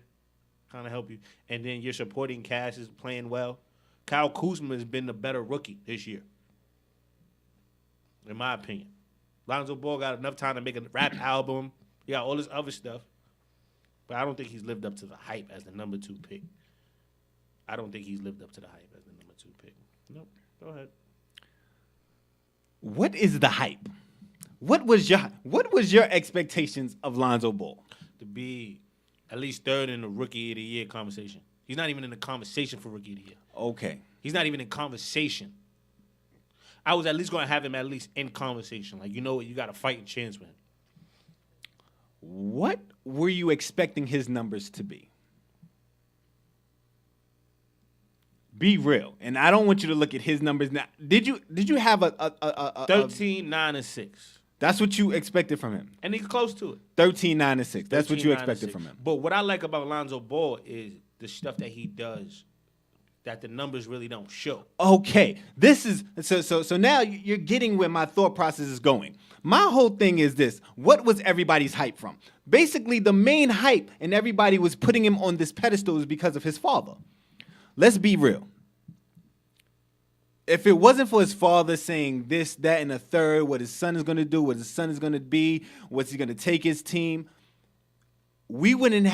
Kind of help you. And then your supporting cast is playing well. Kyle Kuzma has been the better rookie this year, in my opinion. Lonzo Ball got enough time to make a rap album. He got all this other stuff. But I don't think he's lived up to the hype as the number 2 pick. I don't think he's lived up to the hype as the number 2 pick. Nope. Go ahead. What is the hype? What was your expectations of Lonzo Ball? To be at least 3rd in the Rookie of the Year conversation. He's not even in the conversation for Rookie of the Year. Okay. He's not even in conversation. I was at least going to have him at least in conversation. Like, you know what? You got a fighting chance with him. What were you expecting his numbers to be? Be real, and I don't want you to look at his numbers now. Did you have a 13, 9, and 6. That's what you expected from him. And he's close to it. 13, 9, and 6. That's what 13, you 9, and expected 6. from him. But what I like about Lonzo Ball is the stuff that he does that the numbers really don't show. Okay, this is so now you're getting where my thought process is going. My whole thing is this: what was everybody's hype from? Basically, the main hype and everybody was putting him on this pedestal is because of his father. Let's be real. If it wasn't for his father saying this, that, and a third, what his son is going to do, what his son is going to be, what's he going to take his team, we wouldn't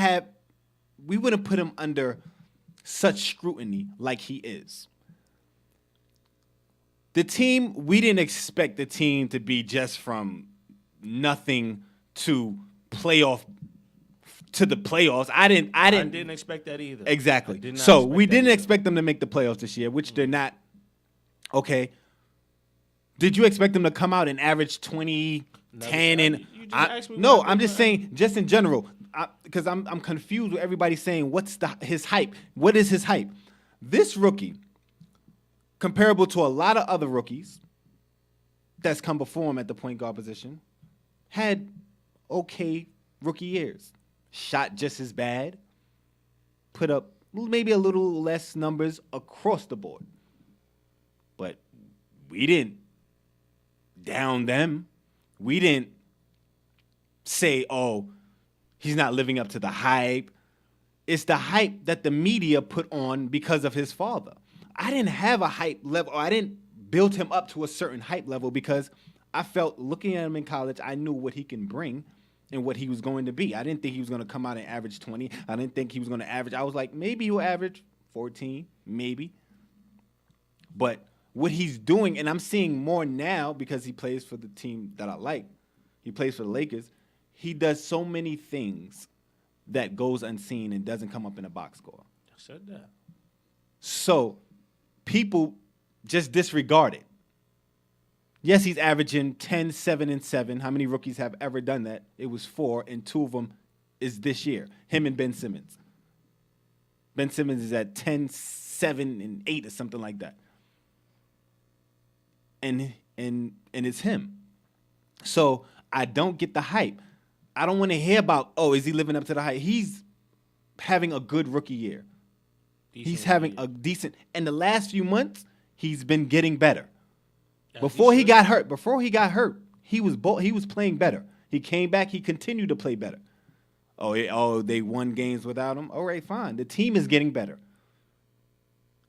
put him under such scrutiny like he is. The team, we didn't expect the team to be just from nothing to playoff to the playoffs. I didn't expect that either. Exactly. So we didn't expect them to make the playoffs this year, which they're not. Okay. Did you expect them to come out and average 20, 10, and no? I'm just saying, just in general, because I'm confused with everybody saying what's his hype. What is his hype? This rookie, comparable to a lot of other rookies that's come before him at the point guard position, had okay rookie years. Shot just as bad. Put up maybe a little less numbers across the board. But we didn't down them. We didn't say, oh, he's not living up to the hype. It's the hype that the media put on because of his father. I didn't have a hype level. I didn't build him up to a certain hype level because I felt looking at him in college, I knew what he can bring and what he was going to be. I didn't think he was going to come out and average 20. I didn't think he was going to average. I was like, maybe he'll average 14, maybe. But what he's doing, and I'm seeing more now because he plays for the team that I like. He plays for the Lakers. He does so many things that goes unseen and doesn't come up in a box score. I said that. So people just disregard it. Yes, he's averaging 10, 7, and 7. How many rookies have ever done that? It was 4, and 2 of them is this year. Him and Ben Simmons. Ben Simmons is at 10, 7, and 8 or something like that. And it's him. So I don't get the hype. I don't want to hear about, oh, is he living up to the hype? He's having a good rookie year. He's having a decent, and the last few months, he's been getting better. Before he got hurt, he was playing better. He came back, he continued to play better. Oh, they won games without him? All right, fine. The team is getting better.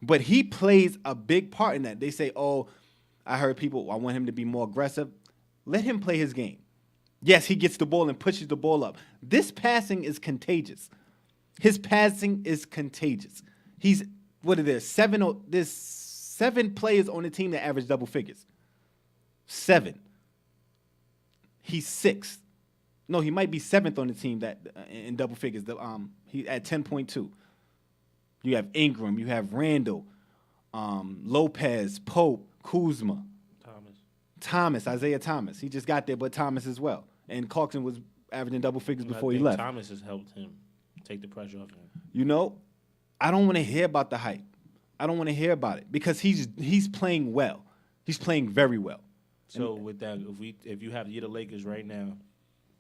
But he plays a big part in that. They say, oh, I heard people, I want him to be more aggressive. Let him play his game. Yes, he gets the ball and pushes the ball up. This passing is contagious. His passing is contagious. He's, there's 7 players on the team that average double figures. 7. He's 6th. No, he might be 7th on the team that in double figures. He at 10.2. You have Ingram, you have Randall, Lopez, Pope, Kuzma, Isaiah Thomas. He just got there, but Thomas as well. And Clarkson was averaging double figures before he left. Thomas has helped him take the pressure off him. You know, I don't want to hear about the hype. I don't want to hear about it because he's playing well. He's playing very well. So with that, if you're the Lakers right now,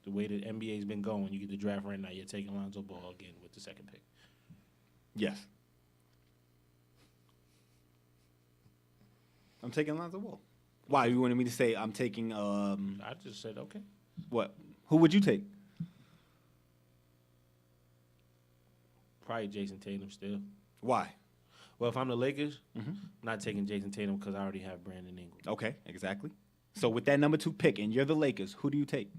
the way the NBA's been going, you get the draft right now, you're taking Lonzo Ball again with the 2nd pick. Yes. I'm taking Lonzo Ball. Why? You wanted me to say I'm taking I just said okay. What? Who would you take? Probably Jason Tatum still. Why? Well, if I'm the Lakers, I'm not taking Jason Tatum because I already have Brandon Ingram. Okay, exactly. So with that number 2 pick and you're the Lakers, who do you take?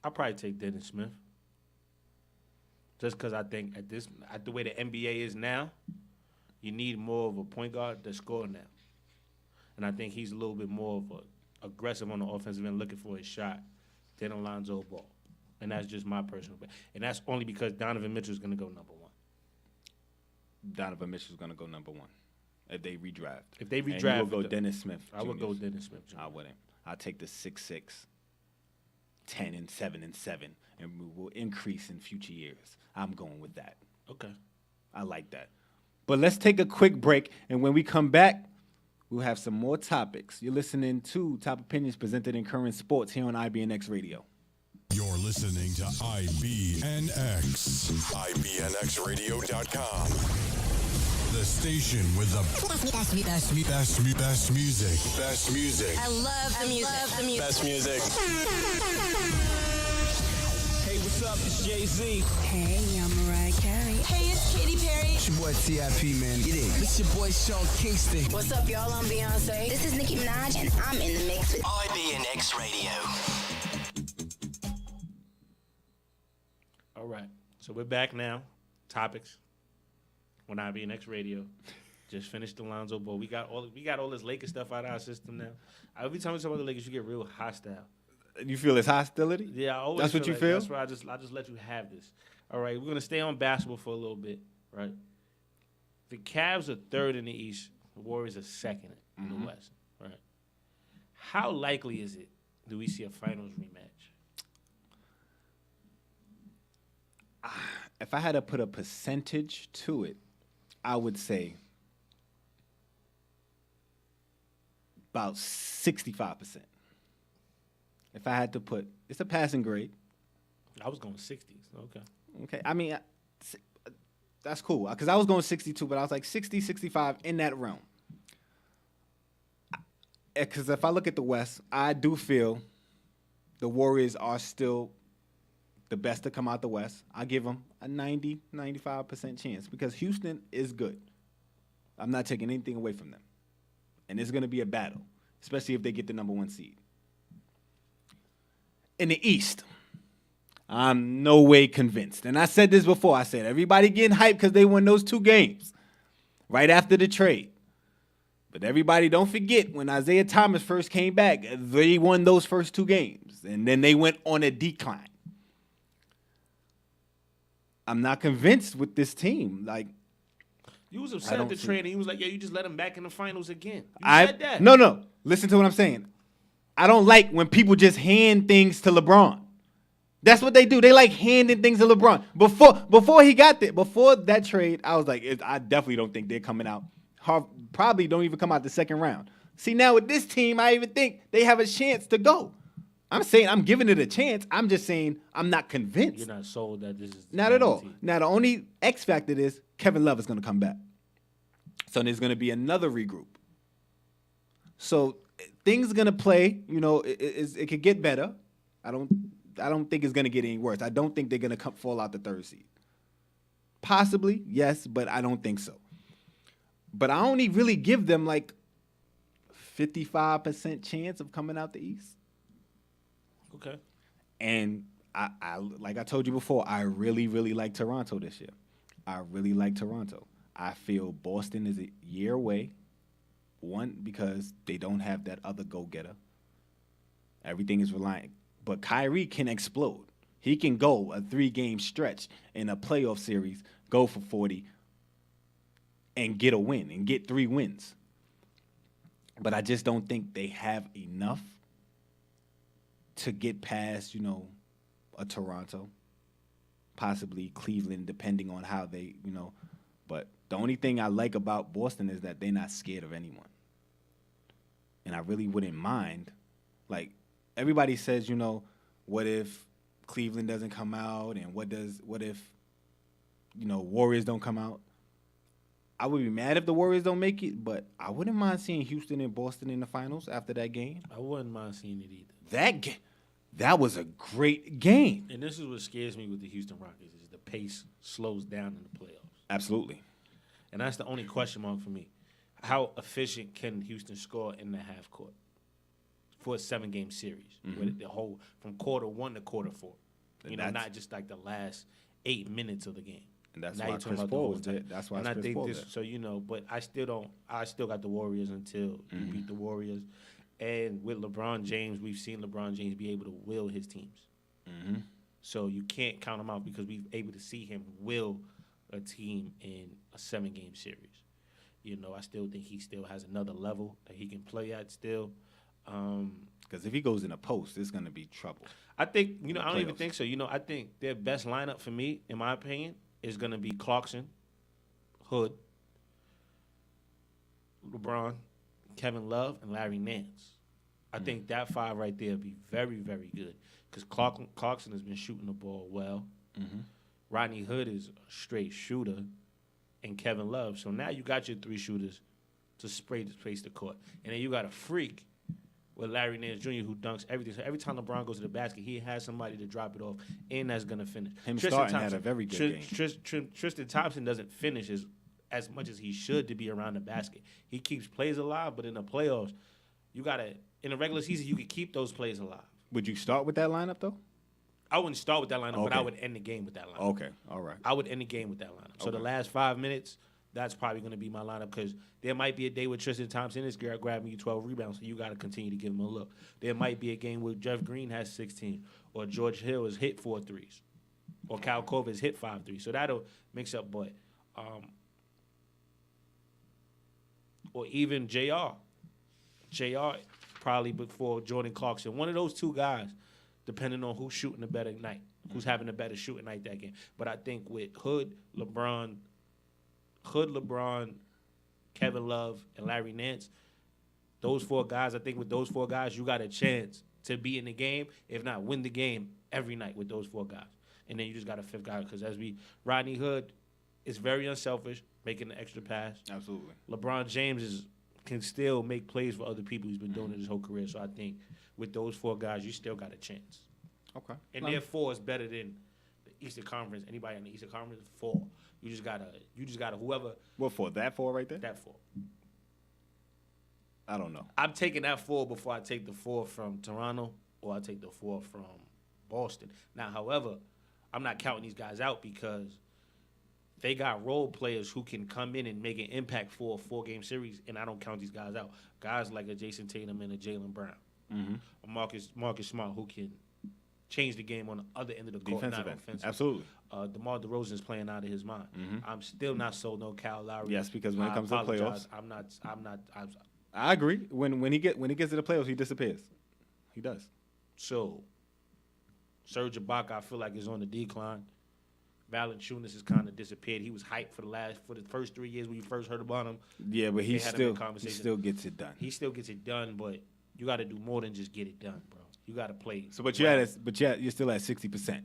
I'll probably take Dennis Smith. Just because I think at the way the NBA is now, you need more of a point guard to score now. And I think he's a little bit more of a aggressive on the offensive end, looking for his shot than Alonzo Ball. And that's just my personal opinion. And that's only because Donovan Mitchell's going to go number 1. Donovan Mitchell's going to go number 1. if they redraft. If they And redraft, you would go Dennis Smith. I would go Jr.'s. Dennis Smith. Jr. I wouldn't. I'll take the 6'6", 10-7-7, and we will increase in future years. I'm going with that. Okay. I like that. But let's take a quick break, and when we come back, we'll have some more topics. You're listening to Top Opinions presented in Current Sports here on IBNX Radio. You're listening to IBNX. IBNXradio.com. The station with the best music. Best music. I love the music. Best music. Hey, what's up? It's Jay-Z. Hey, I'm Mariah Carey. Hey, it's Katy Perry. It's your boy T.I.P., man. Get it. It's your boy Sean Kingston. What's up, y'all? I'm Beyonce. This is Nicki Minaj, and I'm in the mix with IBNX Radio. All right. So we're back now. Topics. On IBNX Radio. Just finished Alonzo Ball. We got all this Lakers stuff out of our system now. Every time we talk about the Lakers, you get real hostile. You feel it's hostility? Yeah, I always That's what you like feel? That's why I just let you have this. All right, we're gonna stay on basketball for a little bit, right? The Cavs are third in the East. The Warriors are second in the West, right? How likely is it do we see a finals rematch? If I had to put a percentage to it, I would say about 65%. If I had to put, it's a passing grade. I was going 60s. Okay. Okay. I mean, that's cool. Because I was going 62, but I was like 60, 65 in that realm. Because if I look at the West, I do feel the Warriors are still the best to come out the West. I give them a 90, 95% chance because Houston is good. I'm not taking anything away from them. And it's going to be a battle, especially if they get the number 1 seed. In the East, I'm no way convinced. And I said this before. I said everybody getting hyped because they won those 2 games right after the trade. But everybody don't forget when Isaiah Thomas first came back, they won those first 2 games. And then they went on a decline. I'm not convinced with this team. Like, You was upset at the trade, and he was like, "Yeah, you just let him back in the finals again." You said that. No. Listen to what I'm saying. I don't like when people just hand things to LeBron. That's what they do. They like handing things to LeBron. Before he got there, before that trade, I was like, I definitely don't think they're coming out. Probably don't even come out the second round. See, now with this team, I even think they have a chance to go. I'm saying I'm giving it a chance. I'm just saying I'm not convinced. You're not sold that this is Not at all. guaranteed. Now, the only X factor is Kevin Love is going to come back. So there's going to be another regroup. So things are going to play. You know, it could get better. I don't think it's going to get any worse. I don't think they're going to fall out the 3rd seed. Possibly, yes, but I don't think so. But I only really give them like 55% chance of coming out the East. Okay. And I like I told you before, I really, really like Toronto this year. I really like Toronto. I feel Boston is a year away. One, because they don't have that other go-getter. Everything is reliant. But Kyrie can explode. He can go a 3-game stretch in a playoff series, go for 40, and get a win, and get 3 wins. But I just don't think they have enough to get past, a Toronto, possibly Cleveland, depending on how they, But the only thing I like about Boston is that they're not scared of anyone. And I really wouldn't mind. Like, everybody says, what if Cleveland doesn't come out, and what if, Warriors don't come out? I would be mad if the Warriors don't make it, but I wouldn't mind seeing Houston and Boston in the finals after that game. I wouldn't mind seeing it either. That was a great game. And this is what scares me with the Houston Rockets is the pace slows down in the playoffs. Absolutely. And that's the only question mark for me. How efficient can Houston score in the half court for a 7-game series? With the whole from quarter 1 to quarter 4. Not just like the last 8 minutes of the game. And that's Now why you're talking Chris about the Paul whole was there. time. That's why And I Chris think Paul this, there. so but I still got the Warriors until you beat the Warriors. And with LeBron James, we've seen LeBron James be able to will his teams. So you can't count him out because we've able to see him will a team in a 7-game series. I still think he still has another level that he can play at still. Because if he goes in a post, it's going to be trouble. I think, I don't even playoffs. think so. I think their best lineup for me, in my opinion, is going to be Clarkson, Hood, LeBron, Kevin Love, and Larry Nance. I think that five right there would be very, very good because Clarkson has been shooting the ball well. Mm-hmm. Rodney Hood is a straight shooter, and Kevin Love. So now you got your three shooters to space the court. And then you got a freak with Larry Nance Jr. who dunks everything. So every time LeBron goes to the basket, he has somebody to drop it off, and that's going to finish. Had a very good game. Tristan Thompson doesn't finish as much as he should to be around the basket. He keeps plays alive, but in the playoffs, you got to – in the regular season, you can keep those plays alive. Would you start with that lineup, though? I wouldn't start with that lineup, but I Okay. would end the game with that lineup. Okay, all right. I would end the game with that lineup. So the last 5 minutes, that's probably going to be my lineup because there might be a day where Tristan Thompson is grabbing you 12 rebounds, so you got to continue to give him a look. There might be a game where Jeff Green has 16 or George Hill has hit 4 threes or Kyle Korver has hit 5 threes. So that'll mix up, but or even JR. JR probably before Jordan Clarkson. One of those two guys, depending on who's shooting a better night, who's having a better shooting night that game. But I think with Hood, LeBron, Kevin Love, and Larry Nance, those 4 guys, I think with those 4 guys, you got a chance to be in the game, if not win the game every night with those 4 guys. And then you just got a 5th guy because Rodney Hood is very unselfish, making the extra pass. Absolutely. LeBron James can still make plays for other people. He's been doing it his whole career. So I think with those 4 guys, you still got a chance. Okay. And their 4 is better than the Eastern Conference. Anybody in the Eastern Conference, 4. You just gotta whoever. What for? That 4 right there? That 4. I don't know. I'm taking that 4 before I take the 4 from Toronto or I take the 4 from Boston. Now, however, I'm not counting these guys out because they got role players who can come in and make an impact for a 4-game series, and I don't count these guys out. Guys like a Jason Tatum and a Jaylen Brown, a Marcus Smart who can change the game on the other end of the court, Defensive not end. offensive. Absolutely. DeMar DeRozan's playing out of his mind. I'm still not sold on Kyle Lowry. Yes, because when it comes to the playoffs, I'm not. I agree. When he gets to the playoffs, he disappears. He does. So, Serge Ibaka, I feel like is on the decline. Valanciunas has kind of disappeared. He was hyped for the first 3 years when you first heard about him. Yeah, but he had a still big conversation. gets it done. He still gets it done, but you got to do more than just get it done, bro. You got to play. So, but well. you're still at 60%.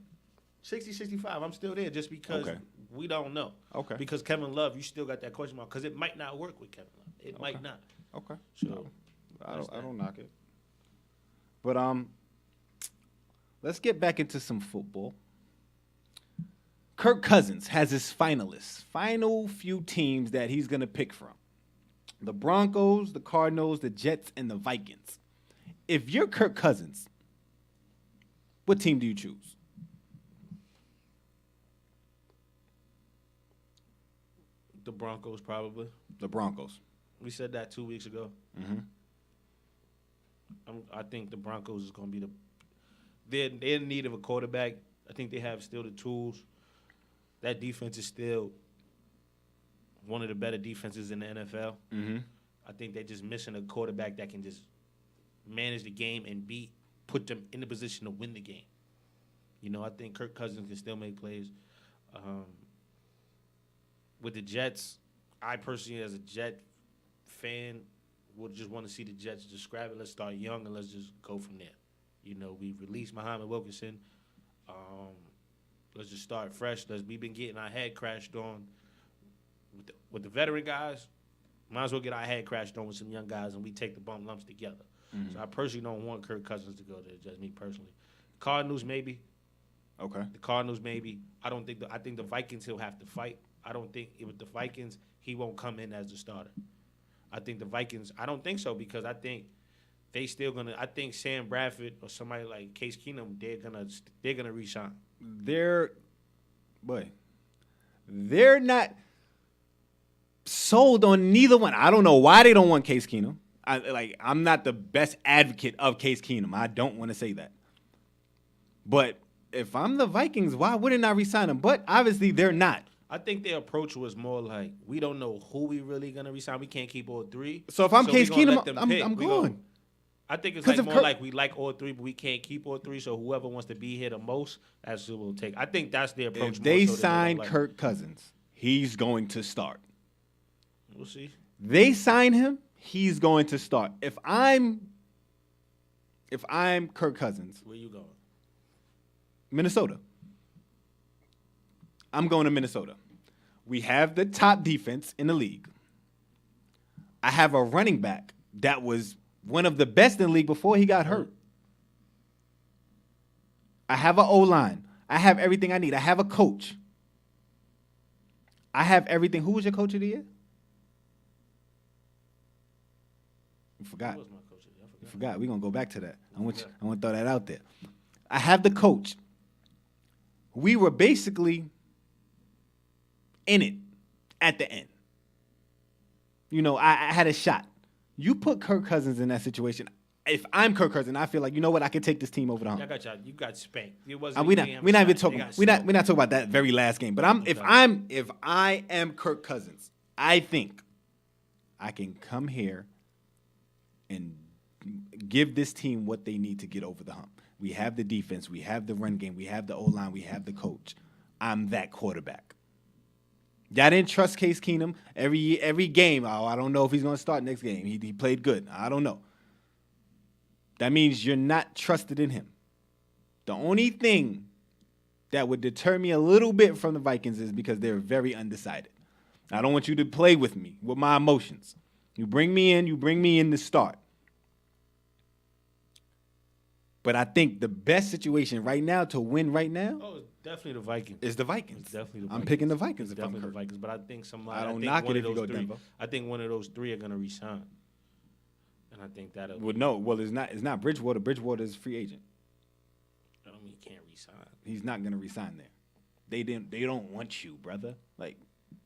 60, 65. I'm still there just because Okay. we don't know. Okay. Because Kevin Love, you still got that question mark because it might not work with Kevin Love. It might not. Okay. So I don't knock it. But let's get back into some football. Kirk Cousins has his finalists, final few teams that he's going to pick from. The Broncos, the Cardinals, the Jets, and the Vikings. If you're Kirk Cousins, what team do you choose? The Broncos probably. The Broncos. We said that 2 weeks ago. I think the Broncos is going to be they're in need of a quarterback. I think they have still the tools. That defense is still one of the better defenses in the NFL. I think they're just missing a quarterback that can just manage the game and put them in the position to win the game. I think Kirk Cousins can still make plays. With the Jets, I personally, as a Jet fan, would just want to see the Jets just grab it. Let's start young and let's just go from there. We released Muhammad Wilkerson. Let's just start fresh. We've been getting our head crashed on with the veteran guys. Might as well get our head crashed on with some young guys, and we take the bump lumps together. So I personally don't want Kirk Cousins to go there. Just me personally. Cardinals maybe. Okay. The Cardinals maybe. I think the Vikings he'll have to fight. I don't think with the Vikings he won't come in as the starter. I think the Vikings. I don't think so because I think they still gonna. I think Sam Bradford or somebody like Case Keenum they're gonna re-sign. They're not sold on neither one. I don't know why they don't want Case Keenum. I'm not the best advocate of Case Keenum. I don't want to say that. But if I'm the Vikings, why wouldn't I re-sign him? But obviously they're not. I think their approach was more like, we don't know who we really gonna resign. We can't keep all three. So if I'm we Case gonna Keenum, let them I'm pick. going. We gonna- I think it's 'Cause like if more Kirk- like we like all three, but we can't keep all three. So whoever wants to be here the most, that's who we'll take. I think that's their approach. If they more so than sign don't like. Kirk Cousins, he's going to start. We'll see. They sign him, he's going to start. If I'm Kirk Cousins, Where you going? Minnesota. I'm going to Minnesota. We have the top defense in the league. I have a running back that was one of the best in the league before he got hurt. I have an O-line. I have everything I need. I have a coach. I have everything. Who was your coach of the year? You forgot. Who was my coach? I You forgot. We're going to go back to that. I want to throw that out there. I have the coach. We were basically in it at the end. You know, I had a shot. You put Kirk Cousins in that situation. If I'm Kirk Cousins, I feel like, you know what, I can take this team over the hump. I got y'all. You got spanked. It wasn't. We're not even talking. We're not talking about that very last game. But if I am Kirk Cousins, I think I can come here and give this team what they need to get over the hump. We have the defense, we have the run game, we have the O-line, we have the coach. I'm that quarterback. Y'all didn't trust Case Keenum every game. Oh, I don't know if he's going to start next game. He played good. I don't know. That means you're not trusted in him. The only thing that would deter me a little bit from the Vikings is because they're very undecided. I don't want you to play with me, with my emotions. You bring me in to start. But I think the best situation right now to win right now Oh, it's definitely the Vikings. is the Vikings. It's definitely the I'm Vikings. picking the Vikings It's if I'm definitely the Kirk. Vikings. But I think somebody. I don't think knock one it of if you those go three, Denver. I think one of those three are gonna resign. And I think that'll. Well, no. Well, it's not Bridgewater. Bridgewater is a free agent. I don't mean he can't resign. He's not gonna resign there. They don't want you, brother. Like,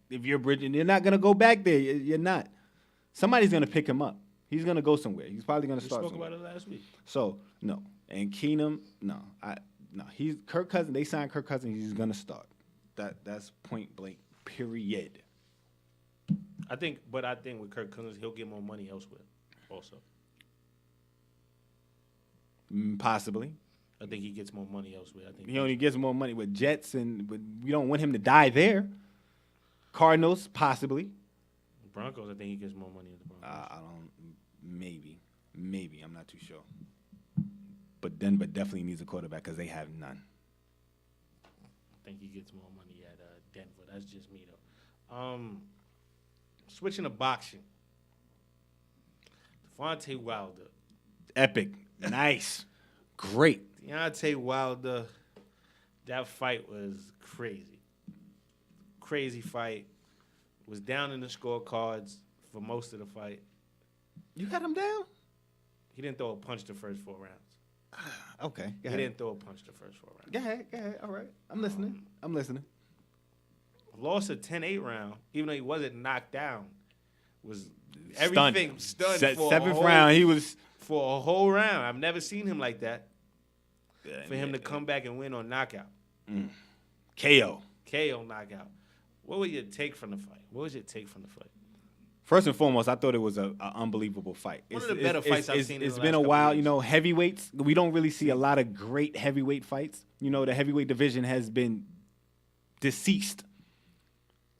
if you're Bridgewater, you're not gonna go back there. You're not. Somebody's gonna pick him up. He's gonna go somewhere. He's probably gonna We start spoke somewhere. about it last week. So no. And Keenum, no. He's Kirk Cousins. They signed Kirk Cousins. He's gonna start. That's point blank. Period. I think with Kirk Cousins, he'll get more money elsewhere. Also, Possibly. I think he gets more money elsewhere. I think He only gets more money with Jets, and we don't want him to die there. Cardinals, possibly. Broncos. I think he gets more money at the Broncos. I don't. Maybe. I'm not too sure. But Denver definitely needs a quarterback because they have none. I think he gets more money at Denver. That's just me though. Switching to boxing. Deontay Wilder. Epic. Nice. Great. Deontay Wilder. That fight was crazy. Crazy fight. Was down in the scorecards for most of the fight. You had him down? He didn't throw a punch the first 4 rounds. Okay. Go He ahead. didn't throw a punch the first 4 rounds. Go ahead. All right. I'm listening. Lost a 10-8 round, even though he wasn't knocked down. Was Stunned. everything stunned for Seventh a whole, round, he was. for a whole round. I've never seen him like that. For him to come back and win on knockout. KO. KO knockout. What was your take from the fight? What was your take from the fight? First and foremost, I thought it was an unbelievable fight. One of the better fights I've seen in It's the been last a couple while. years. You know, heavyweights, we don't really see a lot of great heavyweight fights. You know, the heavyweight division has been deceased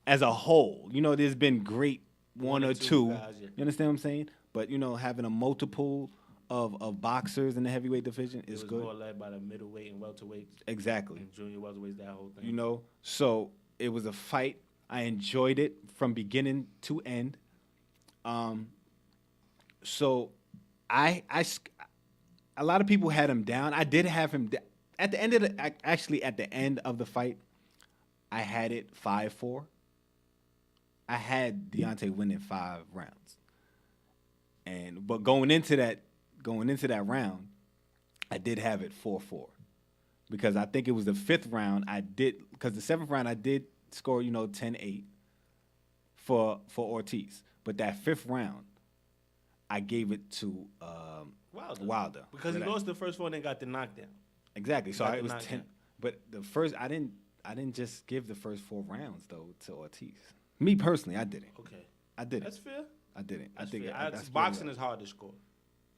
as a whole. You know, there's been great one or two. guys, yeah. You understand what I'm saying? But, you know, having a multiple of boxers in the heavyweight division It is was good. more led by the middleweight and welterweights Exactly. and junior welterweights, that whole thing. You know, so it was a fight. I enjoyed it from beginning to end. So a lot of people had him down. I did have him at the end of at the end of the fight. I had it 5-4. I had Deontay winning 5 rounds, but going into that round, I did have it 4-4 because I think it was the 5th round because the 7th round I did score 10-8 for Ortiz, but that 5th round I gave it to Wilder Because he lost the first one and got the knockdown. exactly. So got it the was knockdown. 10, but the first I I didn't just give the first 4 rounds though to Ortiz. Me personally, I didn't. Okay. I didn't. That's fair. I didn't. That's I think fair. that's Boxing is hard to score.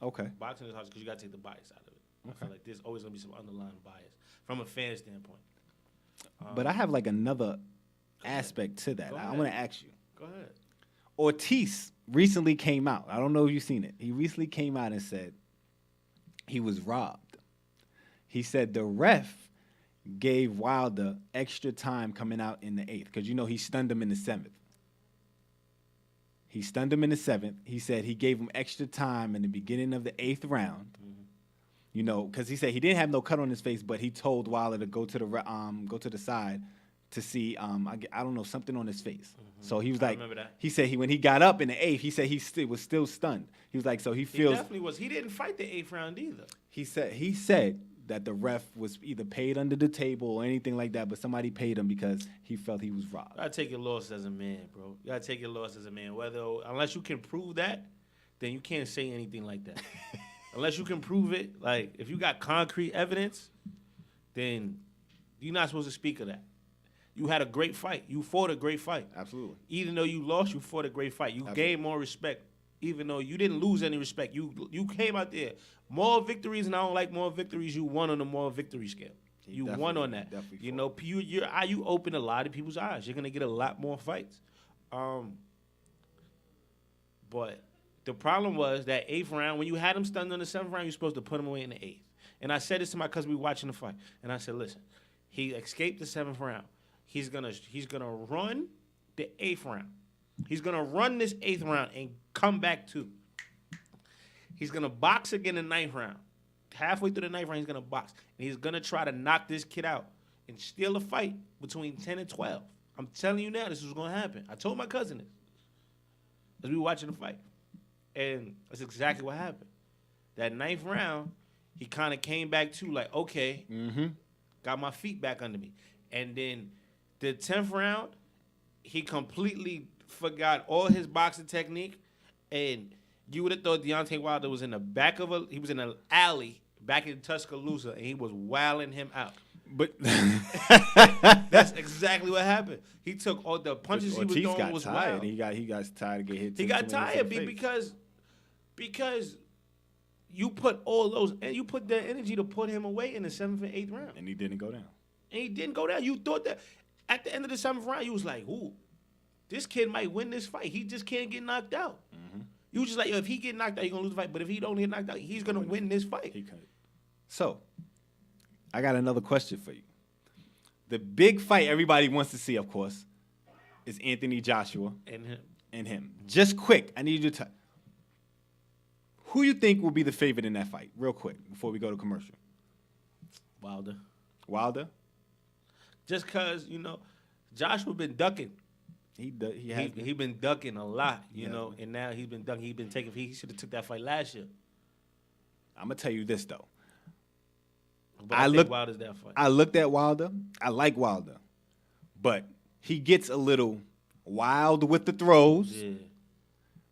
Okay. Boxing is hard because you got to take the bias out of it. I feel like there's always going to be some underlying bias from a fan standpoint. But I have like another aspect to that. I want to ask you. Go ahead. Ortiz recently came out. I don't know if you've seen it. He recently came out and said he was robbed. He said the ref gave Wilder extra time coming out in the 8th because, you know, he stunned him in the 7th. He stunned him in the 7th. He said he gave him extra time in the beginning of the 8th round. You know, because he said he didn't have no cut on his face, but he told Wilder to go to the side to see I don't know, something on his face. So he was like, remember that. he said when he got up in the 8th, he said he was still stunned. He was like, so he feels. He definitely was. He didn't fight the 8th round either. He said that the ref was either paid under the table or anything like that, but somebody paid him because he felt he was robbed. You gotta take your loss as a man, bro. You gotta take your loss as a man. Unless you can prove that, then you can't say anything like that. Unless you can prove it, like if you got concrete evidence, then you're not supposed to speak of that. You had a great fight. You fought a great fight. Absolutely. Even though you lost, you fought a great fight. You gained more respect. Even though you didn't lose any respect, you came out there. More victories, and I don't like more victories. You won on the more victory scale. You won on that. You know, you opened a lot of people's eyes. You're gonna get a lot more fights. But the problem was that 8th round, when you had him stunned on the 7th round, you're supposed to put him away in the 8th. And I said this to my cousin, we were watching the fight. And I said, listen, he escaped the 7th round. He's gonna run the 8th round. He's gonna run this 8th round and come back too. He's gonna box again in the 9th round. Halfway through the 9th round, he's gonna box. And he's gonna try to knock this kid out and steal a fight between 10 and 12. I'm telling you now, this is gonna happen. I told my cousin this as we were watching the fight. And that's exactly what happened. That 9th round, he kind of came back to like, okay, got my feet back under me. And then the 10th round, he completely forgot all his boxing technique. And you would have thought Deontay Wilder was in the back of he was in an alley back in Tuscaloosa, and he was wilding him out. But that's exactly what happened. He took all the punches he was Ortiz throwing got was tired. wild. He got tired of getting hit. He got tired because you put all those and you put that energy to put him away in the 7th and 8th round. And he didn't go down. And he didn't go down. You thought that at the end of the 7th round, you was like, ooh, this kid might win this fight. He just can't get knocked out. You was just like, yo, if he get knocked out, he's going to lose the fight. But if he don't get knocked out, he's going to win this fight. He could. So, I got another question for you. The big fight everybody wants to see, of course, is Anthony Joshua And him. Just quick, I need you to who you think will be the favorite in that fight, real quick, before we go to commercial? Wilder? Just because, you know, Joshua been ducking. He been ducking a lot, you know, and now he's been ducking. He should have took that fight last year. I'm going to tell you this, though. But I think Wilder's that fight. I looked at Wilder. I like Wilder. But he gets a little wild with the throws,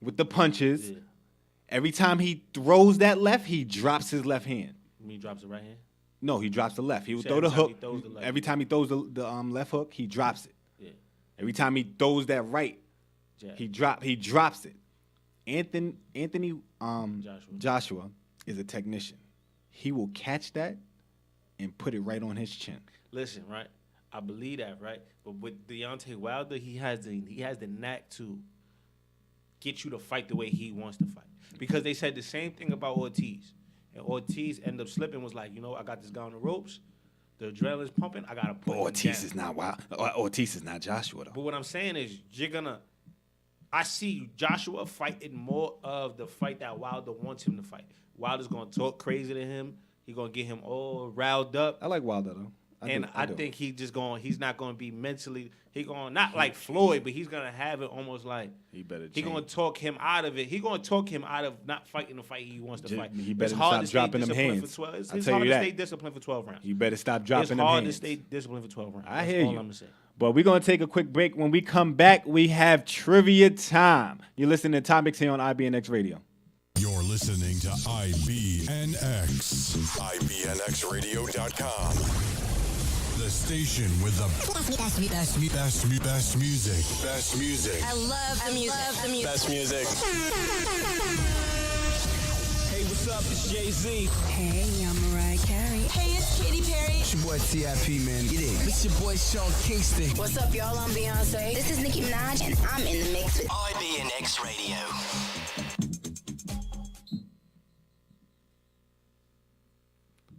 with the punches. Yeah. Every time he throws that left, he drops his left hand. You mean he drops the right hand? No, he drops the left. He will So throw the hook. every Every time time he throws the left. he throws the left hook, he drops it. Yeah. Every time he throws that right, Yeah. he drops it. Anthony Joshua is a technician. He will catch that and put it right on his chin. Listen, right? I believe that, right? But with Deontay Wilder, he has the knack to get you to fight the way he wants to fight. Because they said the same thing about Ortiz. And Ortiz ended up slipping, was like, you know, I got this guy on the ropes. The adrenaline's pumping. I got to put him Ortiz down. is not wild. Ortiz is not Joshua, though. But what I'm saying is I see Joshua fighting more of the fight that Wilder wants him to fight. Wilder's going to talk crazy to him. He's going to get him all riled up. I like Wilder, though. I think he's not going to be mentally, not like Floyd, but he's going to have it almost like, he better he's going to talk him out of it. He's going to talk him out of not fighting the fight he wants to fight. He better it's hard stop to dropping them hands. It's hard to stay disciplined for 12 rounds. You better stop dropping them hands. It's hard to stay disciplined for 12 rounds. I hear you. All I'm going to say. But we're going to take a quick break. When we come back, we have trivia time. You're listening to Topics here on IBNX Radio. You're listening to IBNX. IBNXradio.com. The The station with the best music. Best music. I love the music. Best music. Hey, what's up? It's Jay-Z. Hey, I'm Mariah Carey. Hey, it's Katy Perry. It's your boy T.I.P., man. Get in. It's your boy Sean Kingston. What's up, y'all? I'm Beyonce. This is Nicki Minaj, and I'm in the mix with IBNX Radio.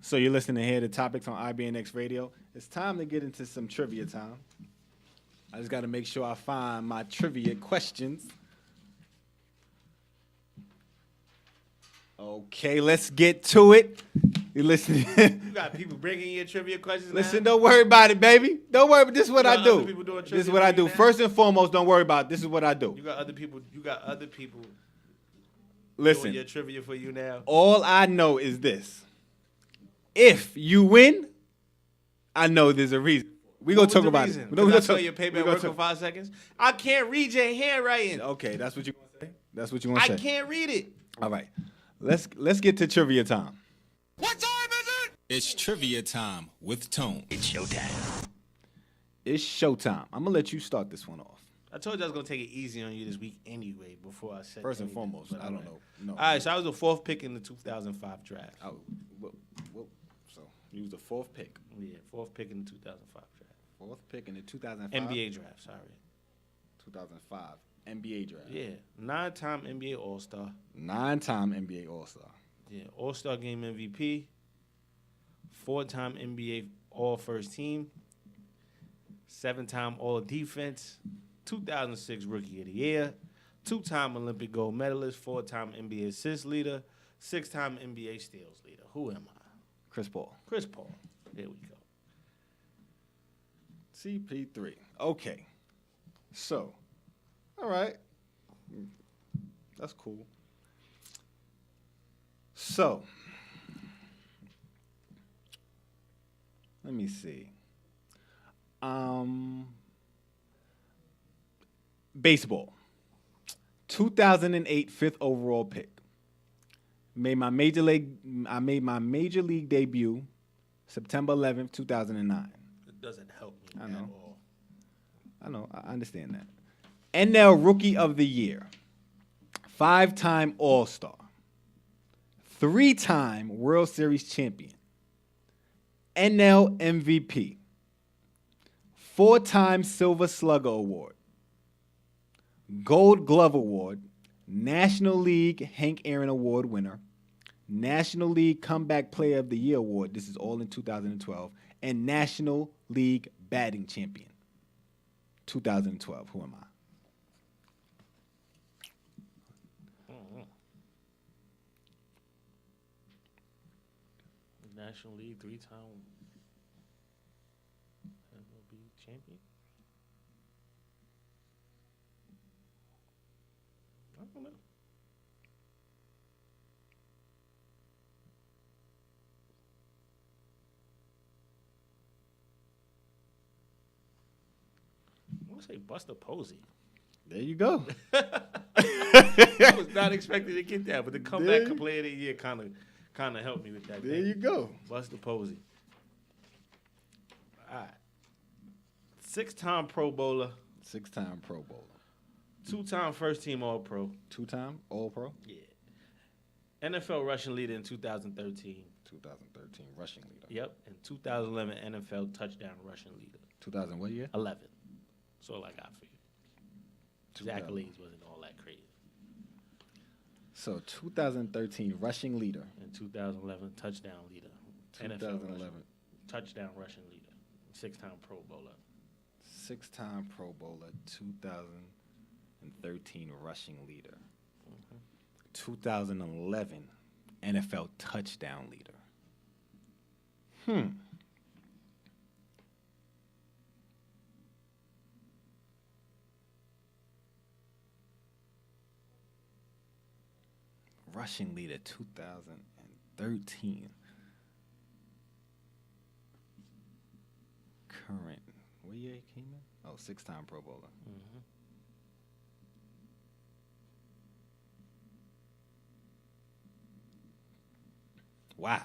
So you're listening to Hear the Topics on IBNX Radio. It's time to get into some trivia time. I just got to make sure I find my trivia questions. Okay, let's get to it. You listening? You got people bringing your trivia questions. Listen, now? don't worry about it, baby. Don't worry. This is what You I got do. other people doing This is trivia what I for you do. now? First and foremost, don't worry about it. This is what I do. You got other people. You got other people doing Listen, your trivia for you now. all I know is this. If you win, I know there's a reason. We gonna What's talk the about reason? it. Because I saw your we paper at gonna work in talk- 5 seconds. I can't read your handwriting. Okay, that's what you gonna say. That's what you gonna say. I can't read it. All right, let's get to trivia time. It's trivia time with Tone. It's showtime. I'm gonna let you start this one off. I told you I was gonna take it easy on you this week anyway. Before I said First and anything, foremost, but I don't know. No. All right, so I was the 4th pick in the 2005 draft. Oh, so you was the 4th pick. Yeah, 4th pick in the 2005 draft. 4th pick in the 2005. NBA draft. Sorry. 2005 NBA draft. Yeah, 9-time NBA All-Star. 9-time NBA All-Star. Yeah, All-Star Game MVP. 4-time NBA All-First Team. 7-time All-Defense. 2006 Rookie of the Year. 2-time Olympic gold medalist. 4-time NBA assist leader. 6-time NBA steals leader. Who am I? Chris Paul. Chris Paul. There we go. CP3. Okay. So, all right. That's cool. So, let me see. Baseball. 2008 5th overall pick. I made my major league debut September 11th, 2009. It doesn't help me I at know. all. I know. I understand that. NL Rookie of the Year. 5-time All-Star. 3-time World Series champion. NL MVP. 4-time Silver Slugger Award. Gold Glove Award. National League Hank Aaron Award winner. National League Comeback Player of the Year Award. This is all in 2012. And National League Batting Champion. 2012. Who am I? National League 3-time MLB champion. I don't know. I want to say Buster Posey. There you go. I was not expecting to get that, but the comeback There you- player of the year kind of helped me with that. There thing. you go. Buster Posey. All right. 6-time Pro Bowler, 6-time Pro Bowler. 2-time First Team All Pro. 2-time All-Pro. Yeah. NFL rushing leader in 2013. 2013 rushing leader. Yep. And 2011 NFL touchdown rushing leader. 2000 what year? 11. That's all I got for you. His 2000. accolades wasn't all that crazy. So 2013 rushing leader. And 2011 touchdown leader. NFL 2011 rushing, touchdown rushing leader. 6-time Pro Bowler. 6-time Pro Bowler. 2013 rushing leader. 2011 NFL touchdown leader. Rushing leader 2013. Current. What year he came in? Oh, 6-time Pro Bowler. Wow.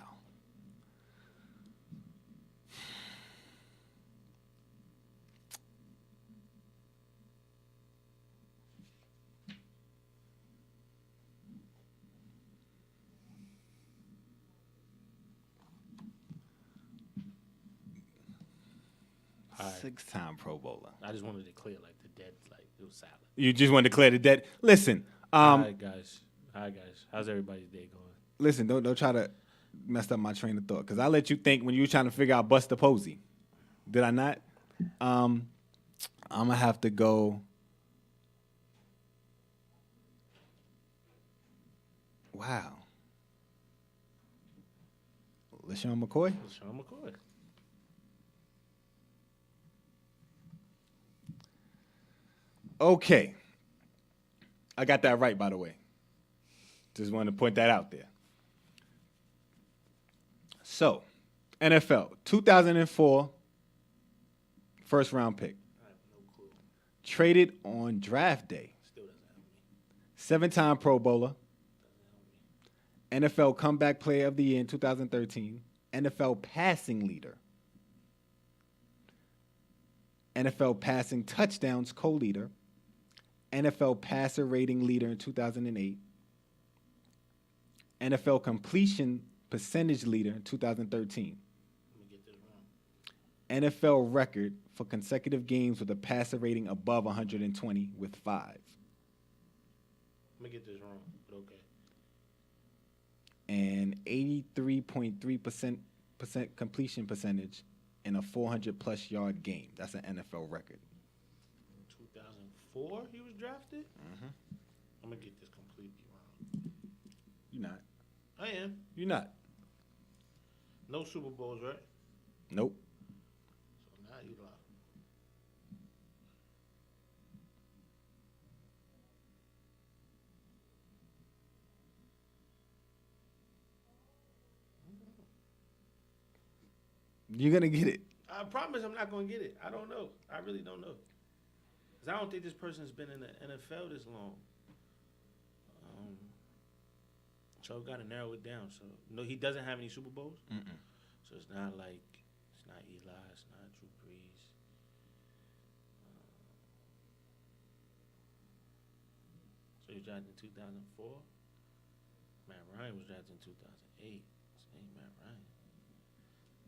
All right. 6-time Pro Bowler. I just wanted to clear like the dead, like it was salad. You just want to declare the dead. Listen, All right, guys. How's everybody's day going? listen. Don't try to mess up my train of thought because I let you think when you were trying to figure out Buster Posey. Did I not? I'm gonna have to go. Wow. LaShawn McCoy. Sean McCoy. Okay. I got that right, by the way. Just wanted to point that out there. So, NFL, 2004, first round pick. I have no clue. Traded on draft day. Still doesn't help me. 7-time Pro Bowler. NFL Comeback Player of the Year in 2013. NFL Passing Leader. NFL Passing Touchdowns Co-Leader. NFL Passer Rating Leader in 2008. NFL Completion Percentage Leader in 2013. Let me get this wrong. NFL record for consecutive games with a passer rating above 120 with 5. Let me get this wrong, but okay. And 83.3% completion percentage in a 400-plus yard game. That's an NFL record. 2004 he was drafted? Mm-hmm. I'm going to get this completely wrong. You're not. I am. You're not. No Super Bowls, right? Nope. So now you lie. You're going to get it. I promise I'm not going to get it. I don't know. I really don't know. Because I don't think this person's been in the NFL this long. So I've got to narrow it down. So no, he doesn't have any Super Bowls. Mm-mm. So it's not like, it's not Eli, it's not Drew Brees. So he was drafted in 2004. Matt Ryan was drafted in 2008. So ain't Matt Ryan.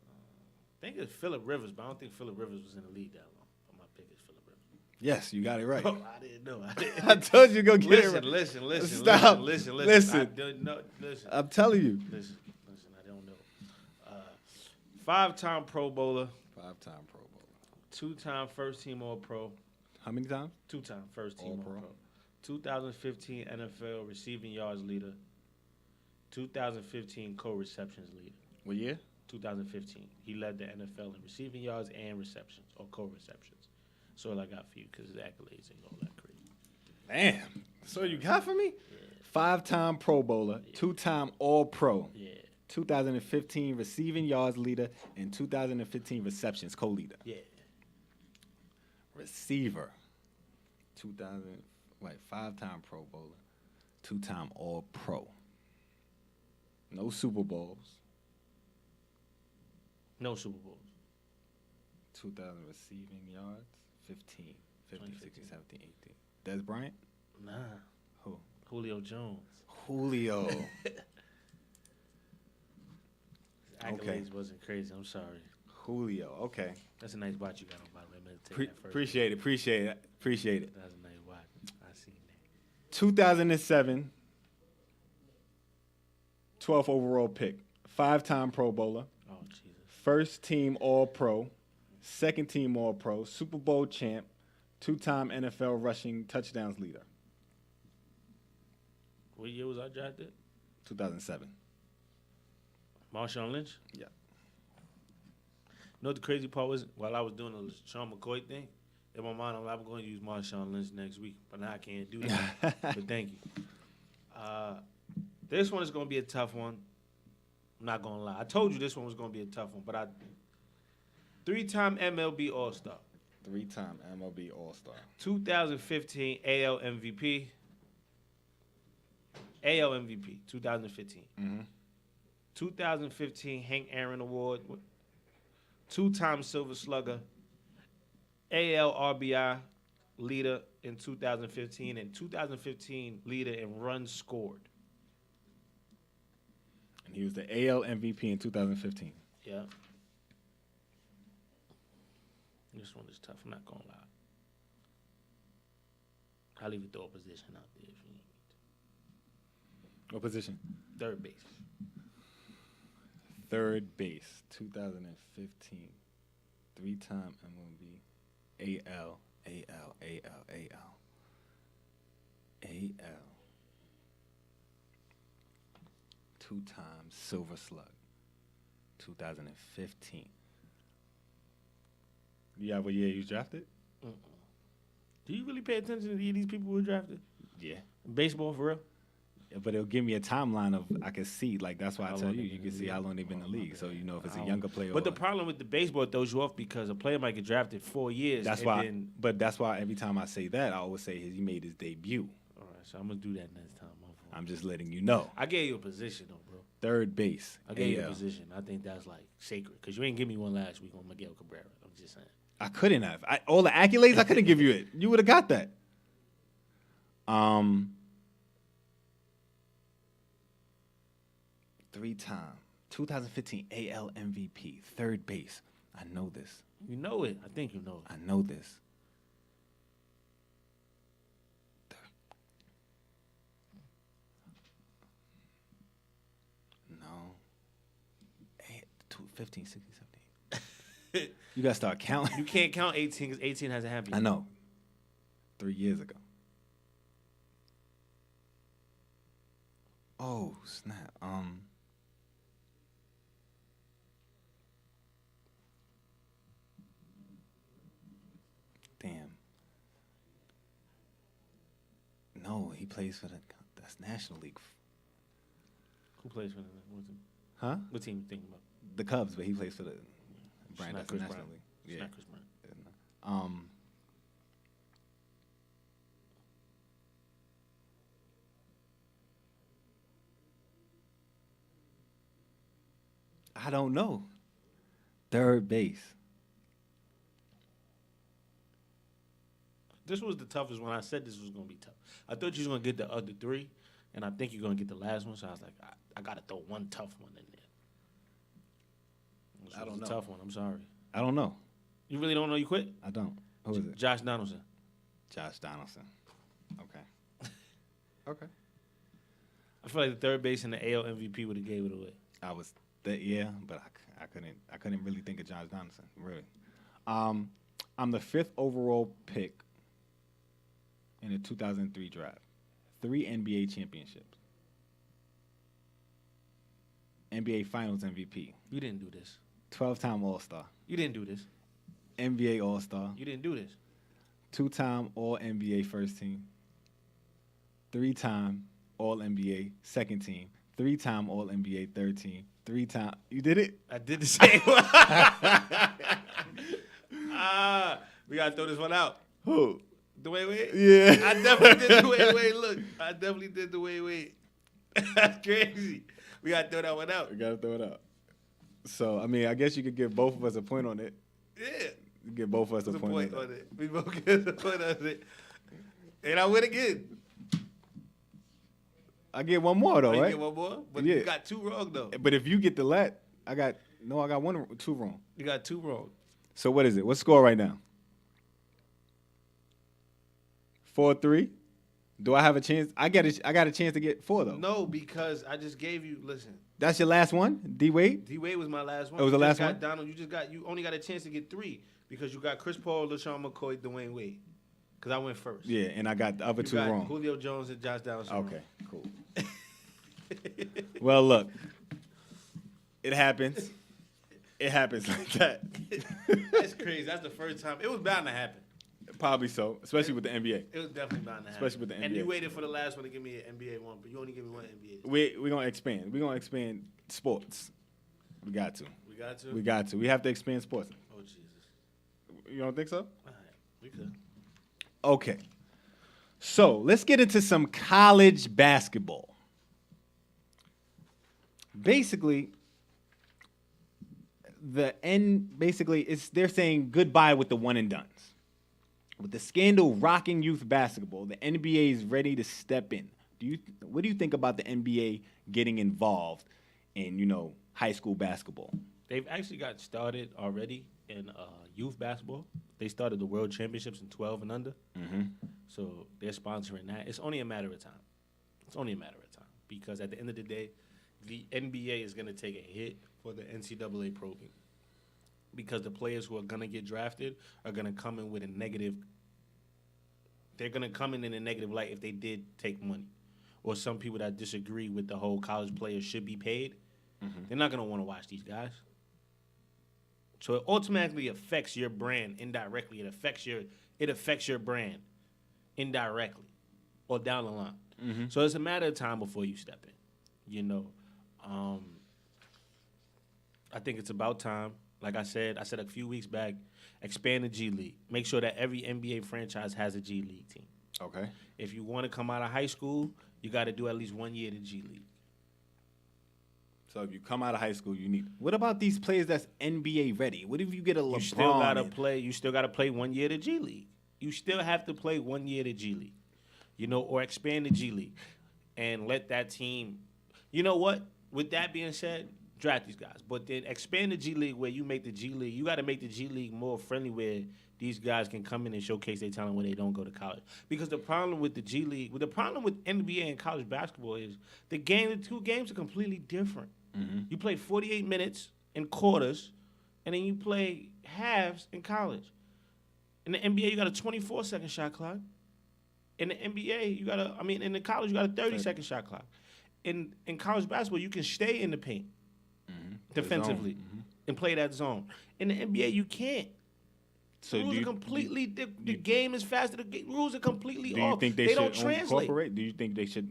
I think it's Phillip Rivers, but I don't think Phillip Rivers was in the league that long. But my pick is Phillip Rivers. Yes, you got it right. Oh, I didn't know. I didn't. I told you to go get it right. Listen. Stop. Listen. Listen. I don't know. Listen. I'm telling you. Listen. I don't know. 5-time Pro Bowler. 5-time Pro Bowler. 2-time first team All Pro. How many times? 2-time first team All-Pro. All Pro. 2015 NFL receiving yards leader. 2015 co-receptions leader. What year? 2015. He led the NFL in receiving yards and receptions, or co-receptions. That's all I got for you because his accolades ain't all that crazy. Damn. So you got for me? 5-time Pro Bowler, 2-time All-Pro. Yeah. 2015 receiving yards leader and 2015 receptions co-leader. Yeah. Receiver. 5-time Pro Bowler, 2-time All-Pro. No Super Bowls. No Super Bowls. 2,000 receiving yards. 15, 16, 17, 18. Des Bryant? Nah. Who? Julio Jones. Julio. Accolades Okay. wasn't crazy. I'm sorry. Julio. Okay. That's a nice watch you got on, by the way. I'm going to take that first. Appreciate it. That's a nice watch. I seen that. 2007, 12th overall pick. 5-time Pro Bowler. Oh, Jesus. First team All-Pro. Second team All-Pro. Super Bowl champ. 2-time NFL rushing touchdowns leader. What year was I drafted? 2007. Marshawn Lynch? Yeah. You know what the crazy part was? While I was doing the Sean McCoy thing, in my mind, I'm going to use Marshawn Lynch next week. But now I can't do that. But thank you. This one is going to be a tough one. I'm not going to lie. I told you this one was going to be a tough one. But 3-time MLB All-Star. 3-time MLB All-Star. 2015 AL MVP. AL MVP, 2015. Mm-hmm. 2015 Hank Aaron Award. 2-time Silver Slugger. AL RBI leader in 2015. And 2015 leader in runs scored. And he was the AL MVP in 2015. Yeah. This one is tough. I'm not gonna lie. I'll even throw a position out there if you need me What position? to. Third base. Third base, 2015. 3-time MLB. AL. 2-time Silver Slug. 2015. You have what year you was drafted? Do you really pay attention to any of these people who were drafted? Yeah. Baseball for real? But it'll give me a timeline of I can see, like that's why I How tell long you, they you been can in see the how league. long they've been in the league. So you know if it's a How- younger player. But the or, problem with the baseball it throws you off because a player might get drafted 4 years. that's and why. Then, But that's why every time I say that, I always say he made his debut. all right, so I'm gonna do that next time. My fault. I'm just letting you know. I gave you a position though, bro. Third base. I gave you a AL. position. I think that's like sacred because you ain't give me one last week on Miguel Cabrera. I'm just saying. I couldn't have. All the accolades, I couldn't give you it. You would have got that. 3-time. 2015 AL MVP. Third base. I know this. You know it. I think you know it. I know this. No. 15, 16, 17. You got to start counting. You can't count 18 because 18 hasn't happened. I know. 3 years ago. Oh, snap. Damn. No, he plays for that's National League. Who plays for the what team? Huh? What team you thinking about? The Cubs, but he plays for the brand Not that's Chris National Brown. League. It's Yeah. not Chris Brown. I don't know. Third base. This was the toughest one. I said this was gonna be tough. I thought you was gonna get the other three, and I think you're gonna get the last one. So I was like, I gotta throw one tough one in there. This I was don't a know. tough one. I'm sorry. I don't know. You really don't know you quit? I don't. Who is it? Josh Donaldson. Josh Donaldson. Okay. Okay. I feel like the third base and the AL MVP would have gave it away. I was yeah, but I couldn't really think of Josh Donaldson, really. I'm the 5th overall pick in the 2003 draft. 3 NBA championships. NBA Finals MVP. You didn't do this. 12-time All-Star. You didn't do this. NBA All-Star. You didn't do this. 2-time All-NBA first team. 3-time All-NBA second team. 3-time All-NBA third team. 3-time. You did it? I did the same one. We gotta throw this one out. Who? Dwayne Wade? Yeah. I definitely did Dwayne Wade. Look, I definitely did Dwayne Wade. That's crazy. We gotta throw that one out. We gotta throw it out. So, I mean, I guess you could give both of us a point on it. Yeah. Give both of us There's a point on it. it. We both get a point on it. And I win again. I get one more though, Oh, you right? get one more? But Yeah. you got 2 wrong though. But if you get the lat, I got 2 wrong. You got 2 wrong. So what is it? What's the score right now? 4-3. Do I have a chance? I got a chance to get 4 though. No, because I just gave you. Listen, That's your last one, D Wade. D Wade was my last one. It was the You last just got one? Donald, you only got a chance to get 3 because you got Chris Paul, LaShawn McCoy, Dwayne Wade. Because I went first. Yeah, and I got the other You 2 got wrong. Julio Jones and Josh Donaldson. Okay, cool. Well, look, it happens. It happens like that. That's crazy. That's the first time. It was bound to happen. Probably so, especially with the NBA. It was definitely bound to happen. Especially with the And NBA. you waited for the last one to give me an NBA one, but you only give me one NBA. We're gonna expand. We're gonna expand sports. We got to. We got to? We got to. We have to expand sports. Oh, Jesus. You don't think so? All right. We could. Okay. So let's get into some college basketball. Basically, they're saying goodbye with the one and dones. With the scandal rocking youth basketball, the NBA is ready to step in. What do you think about the NBA getting involved in, high school basketball? They've actually got started already in youth basketball. They started the World Championships in 12 and under. Mm-hmm. So they're sponsoring that. It's only a matter of time. It's only a matter of time because at the end of the day, the NBA is going to take a hit for the NCAA probing because the players who are going to get drafted are going to come in with a negative. They're going to come in a negative light if they did take money. Or some people that disagree with the whole college players should be paid, they're not going to want to watch these guys. So it automatically affects your brand indirectly. It affects your brand indirectly or down the line. Mm-hmm. So it's a matter of time before you step in. You know, I think it's about time. Like I said a few weeks back, expand the G League. Make sure that every NBA franchise has a G League team. Okay. If you want to come out of high school, you got to do at least 1 year to G League. So if you come out of high school, you need. What about these players that's NBA ready? What if you get a LeBron? You still gotta play 1 year to G League. You still have to play 1 year to G League. You know, or expand the G League and let that team. You know what? With that being said, draft these guys, but then expand the G League where you make the G League. You got to make the G League more friendly where these guys can come in and showcase their talent when they don't go to college. Because the problem with the G League, the problem with NBA and college basketball is the two games are completely different. Mm-hmm. You play 48 minutes in quarters, and then you play halves in college. In the NBA, you got a 24-second shot clock. In the NBA, in the college, you got a 30-second shot clock. In college basketball, you can stay in the paint defensively and play that zone. In the NBA, you can't. So rules are completely. The game is faster. The rules are completely do off. You think they don't translate. Do you think they should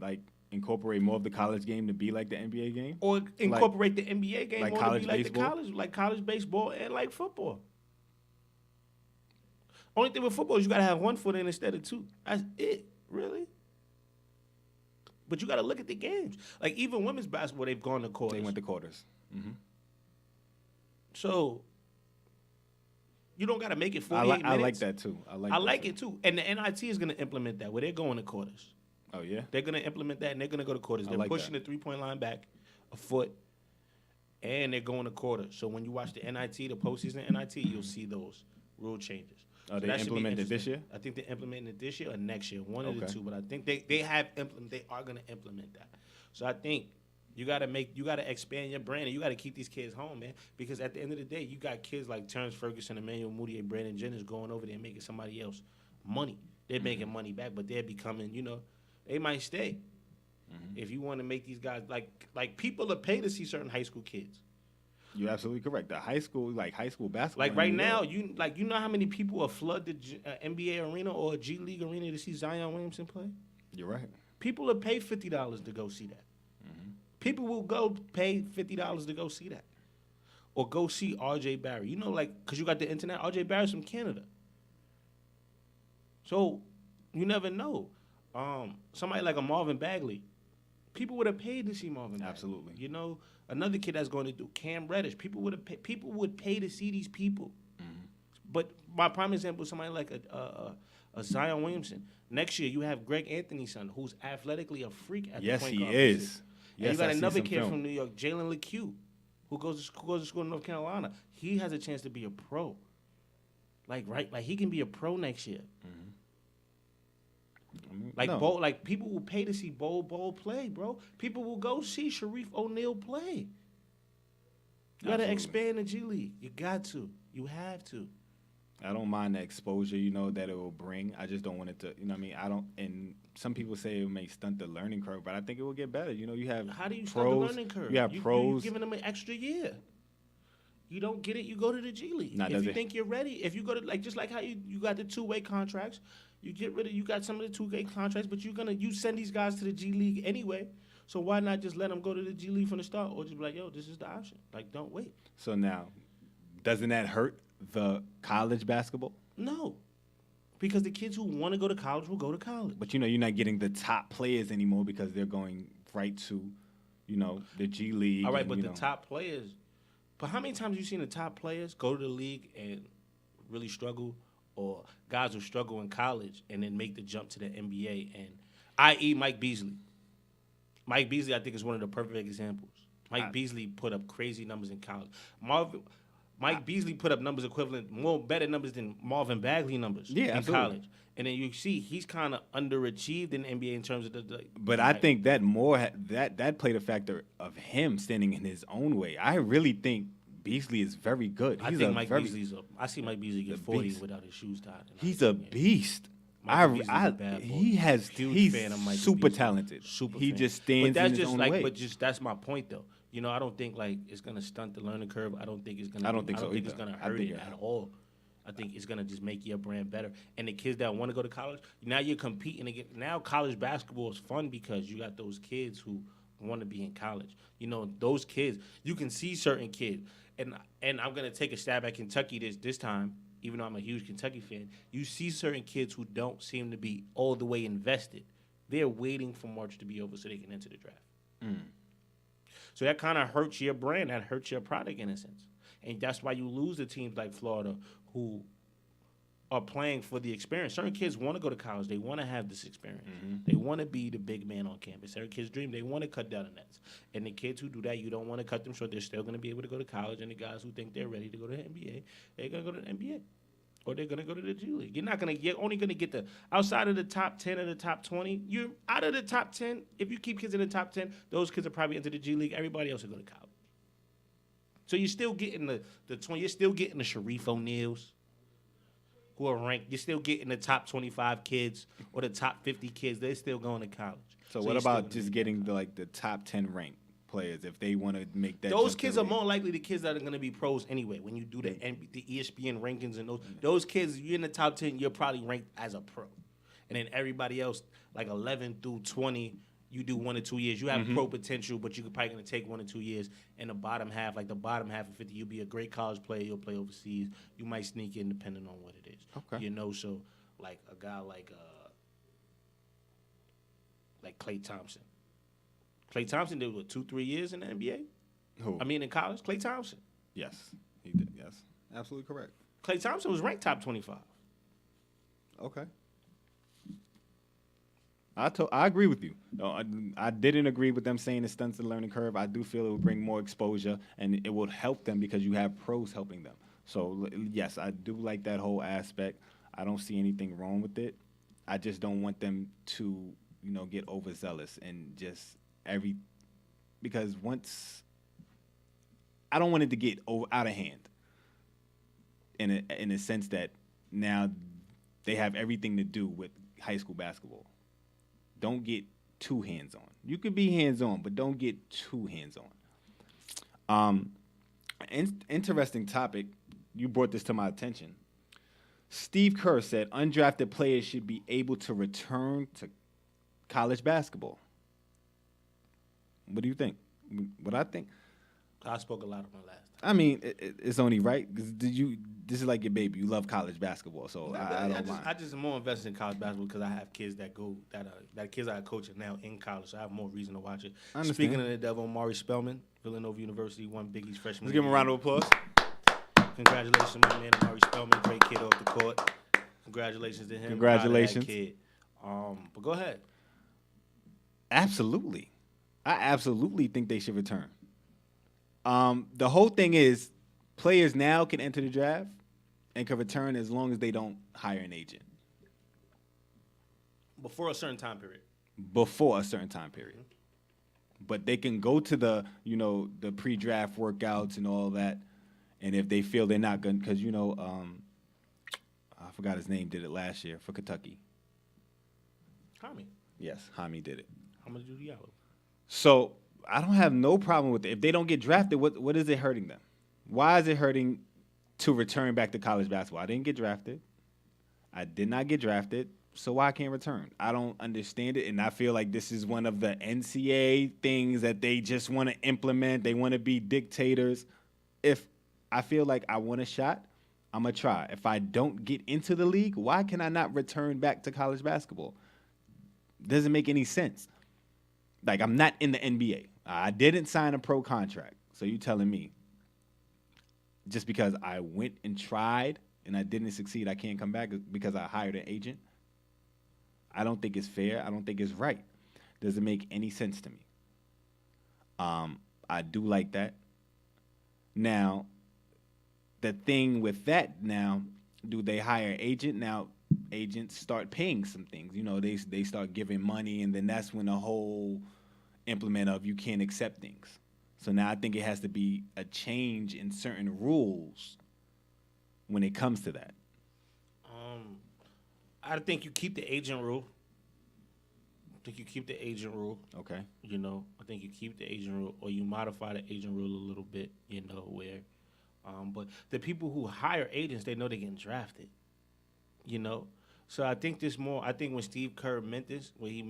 incorporate more of the college game to be like the NBA game, or incorporate the NBA game more to be like baseball? college baseball and like football? Only thing with football is you got to have 1 foot in instead of 2. That's it, really. But you got to look at the games. Like even women's basketball, they've gone to quarters. They went to quarters. Mm-hmm. So you don't got to make it 48 minutes. I like that too. I like it too. And the NIT is going to implement that where they're going to quarters. Oh yeah. They're going to implement that and they're going to go to quarters. They're pushing the 3-point line back a foot, and they're going to quarters. So when you watch the NIT, the postseason NIT, you'll see those rule changes. Oh, they implemented this year? I think they're implementing it this year or next year, one of the two. But I think they are going to implement that. So I think you got to expand your brand, and you got to keep these kids home, man. Because at the end of the day, you got kids like Terrence Ferguson, Emmanuel Mudiay, Brandon Jennings going over there and making somebody else money. They're making money back, but they're becoming, they might stay. Mm-hmm. If you want to make these guys like people are paid to see certain high school kids. You're absolutely correct. The high school basketball. Like right now, you know how many people are flood the NBA arena or a G League arena to see Zion Williamson play? You're right. People will pay $50 to go see that. Mm-hmm. People will go pay $50 to go see that, or go see R.J. Barry. Because you got the internet. R.J. Barry's from Canada, so you never know. Somebody like a Marvin Bagley, people would have paid to see Marvin Bagley. Absolutely. Another kid that's going to do Cam Reddish. People would pay to see these people. Mm-hmm. But my prime example is somebody like a Zion Williamson. Next year you have Greg Anthony's son, who's athletically a freak at the point guard. Yes, he is. And you got another kid from New York, Jalen LeCue, who goes to school in North Carolina. He has a chance to be a pro. Like he can be a pro next year. Mm-hmm. People will pay to see Bol play, bro. People will go see Sharif O'Neal play. You got to expand the G League. You got to. You have to. I don't mind the exposure, that it will bring. I just don't want it to, I don't, and some people say it may stunt the learning curve, but I think it will get better. You have How do you pros, stunt the learning curve? You have pros. You're giving them an extra year. You don't get it, you go to the G League. Nah, if you think you're ready, if you go to, just like how you got the 2-way contracts, you got some of the 2-way contracts, but you send these guys to the G League anyway. So why not just let them go to the G League from the start, or just be like, yo, this is the option. Don't wait. So now, doesn't that hurt the college basketball? No, because the kids who want to go to college will go to college. But you're not getting the top players anymore because they're going right to, the G League. All right, but the top players. But how many times have you seen the top players go to the league and really struggle, or guys who struggle in college and then make the jump to the NBA? And i.e. Mike Beasley. Mike Beasley, I think, is one of the perfect examples. Mike Beasley put up crazy numbers in college. Mike Beasley put up numbers equivalent, more better numbers than Marvin Bagley numbers in absolutely. college. And then you see he's kind of underachieved in the NBA in terms of the But I think that that played a factor of him standing in his own way. I really think Beasley is very good. I think Mike Beasley's I see Mike Beasley get 40 beast. without his shoes tied. He's a beast. Michael Beasley's a bad boy. He's fan of Michael super Beasley. talented. He fan. just stands but that's in his just own like, way. But just that's my point though. You know, I don't think like it's gonna stunt the learning curve. I don't think it's gonna. I don't think so it's either. gonna I hurt think it at all. I think it's gonna just make your brand better. And the kids that want to go to college, now you're competing again. Now college basketball is fun because you got those kids who want to be in college. You know, those kids. You can see certain kids, and I'm gonna take a stab at Kentucky this time. Even though I'm a huge Kentucky fan, you see certain kids who don't seem to be all the way invested. They're waiting for March to be over so they can enter the draft. So that kind of hurts your brand. That hurts your product in a sense. And that's why you lose to teams like Florida who are playing for the experience. Certain kids want to go to college. They want to have this experience. They want to be the big man on campus. Certain kids dream. They want to cut down the nets. And the kids who do that, you don't want to cut them short. They're still going to be able to go to college. And the guys who think they're ready to go to the NBA, they're going to go to the NBA. Or they're going to go to the G League. You're only going to get outside of the top 10 or the top 20. You're out of the top 10. If you keep kids in the top 10, those kids are probably into the G League. Everybody else will go to college. So you're still getting the 20. You're still getting the Sharif O'Neals who are ranked. You're still getting the top 25 kids or the top 50 kids. They're still going to college. So what about just getting the top 10 ranked players if they want to make that? Those kids are more likely the kids that are going to be pros anyway. When you do the ESPN rankings and those kids, you're in the top 10, you're probably ranked as a pro. And then everybody else, like 11 through 20, you do 1 or 2 years. You have pro potential, but you're probably going to take 1 or 2 years. And the bottom half of 50, you'll be a great college player. You'll play overseas. You might sneak in depending on what it is. Okay. You know, so like a guy like Klay Thompson. Klay Thompson did, 2-3 years in the NBA? Who? I mean, in college? Klay Thompson. Yes, he did. Yes, absolutely correct. Klay Thompson was ranked top 25. Okay. I agree with you. No, I didn't agree with them saying it stunts the learning curve. I do feel it will bring more exposure, and it will help them because you have pros helping them. So, yes, I do like that whole aspect. I don't see anything wrong with it. I just don't want them to, get overzealous and just because once I don't want it to get out of hand in a sense that now they have everything to do with high school basketball. Don't get too hands-on. You can be hands-on, but don't get too hands-on. Interesting topic. You brought this to my attention. Steve Kerr said undrafted players should be able to return to college basketball. What do you think? What I think? I spoke a lot on my last time. I mean, it's only right. 'Cause this is like your baby. You love college basketball, so I don't mind. I just am more invested in college basketball because I have kids that kids I coach now in college, so I have more reason to watch it. Speaking of the devil, Amari Spellman, Villanova University, won Big East freshman. Let's give him a round of applause. Congratulations, my man, Amari Spellman, great kid off the court. Congratulations to him. Congratulations. Proud of that kid. But go ahead. Absolutely. I absolutely think they should return. The whole thing is players now can enter the draft and can return as long as they don't hire an agent. Before a certain time period. But they can go to the pre-draft workouts and all that, and if they feel they're not going, because I forgot his name, did it last year for Kentucky. Hami. Yes, Hami did it. How much do Diallo? So I don't have no problem with it. If they don't get drafted, what is it hurting them? Why is it hurting to return back to college basketball? I didn't get drafted. I did not get drafted, so why can't return? I don't understand it, and I feel like this is one of the NCAA things that they just want to implement. They want to be dictators. If I feel like I want a shot, I'm going to try. If I don't get into the league, why can I not return back to college basketball? Doesn't make any sense. Like, I'm not in the NBA. I didn't sign a pro contract. So you telling me just because I went and tried and I didn't succeed, I can't come back because I hired an agent? I don't think it's fair. I don't think it's right. Doesn't make any sense to me. I do like that. Now, the thing with that now, do they hire an agent? Now, agents start paying some things. You know, they start giving money, and then that's when the whole implement of you can't accept things. So now I think it has to be a change in certain rules when it comes to that. I think you keep the agent rule. Okay. You know, I think you keep the agent rule, or you modify the agent rule a little bit, you know, where, but the people who hire agents, they know they're getting drafted, you know? So I think when Steve Kerr meant this, when he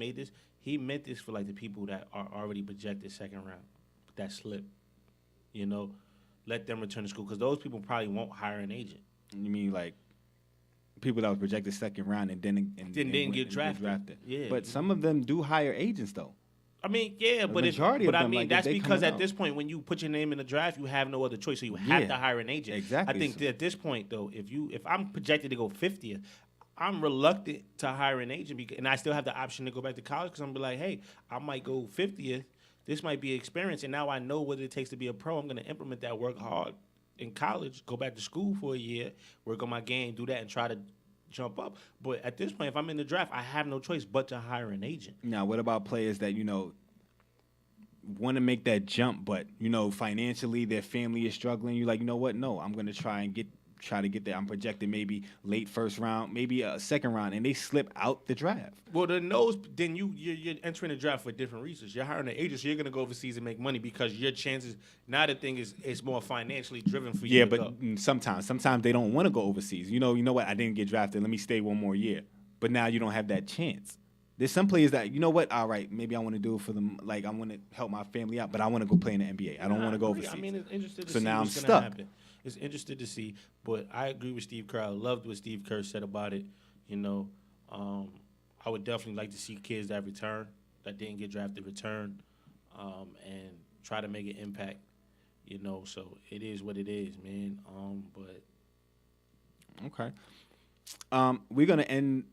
meant this for like the people that are already projected second round, that slip, you know, let them return to school, because those people probably won't hire an agent. You mean like people that was projected second round and didn't get drafted. Yeah. But some of them do hire agents though. I mean, yeah, The but majority of I them, mean, like, that's they because coming at out. this point, when you put your name in the draft, you have no other choice, so you have Yeah, to hire an agent. exactly. I think that at this point, though, if I'm projected to go 50th, I'm reluctant to hire an agent, and I still have the option to go back to college, because I'm gonna be like, hey, I might go 50th. This might be experience, and now I know what it takes to be a pro. I'm gonna implement that, work hard in college, go back to school for a year, work on my game, do that, and try to jump up. But at this point, if I'm in the draft, I have no choice but to hire an agent. Now, what about players that, you know, want to make that jump, but, you know, financially their family is struggling? You're like, you know what? No, I'm going to try to get there. I'm projected maybe late first round, maybe a second round, and they slip out the draft. Well, then you're entering the draft for different reasons. You're hiring an agent, so you're going to go overseas and make money, because your chances, now the thing is more financially driven for you. Yeah, to but go. sometimes they don't want to go overseas. You know what? I didn't get drafted. Let me stay one more year. But now you don't have that chance. There's some players that, you know what? All right, maybe I want to do it for them. Like, I want to help my family out, but I want to go play in the NBA. I don't want to go overseas. I mean, it's interesting to So see now what's I'm going to stuck. happen. It's interesting to see, but I agree with Steve Kerr. I loved what Steve Kerr said about it. You know, I would definitely like to see kids that return, that didn't get drafted, return, and try to make an impact. You know, so it is what it is, man. But Okay. We're going to end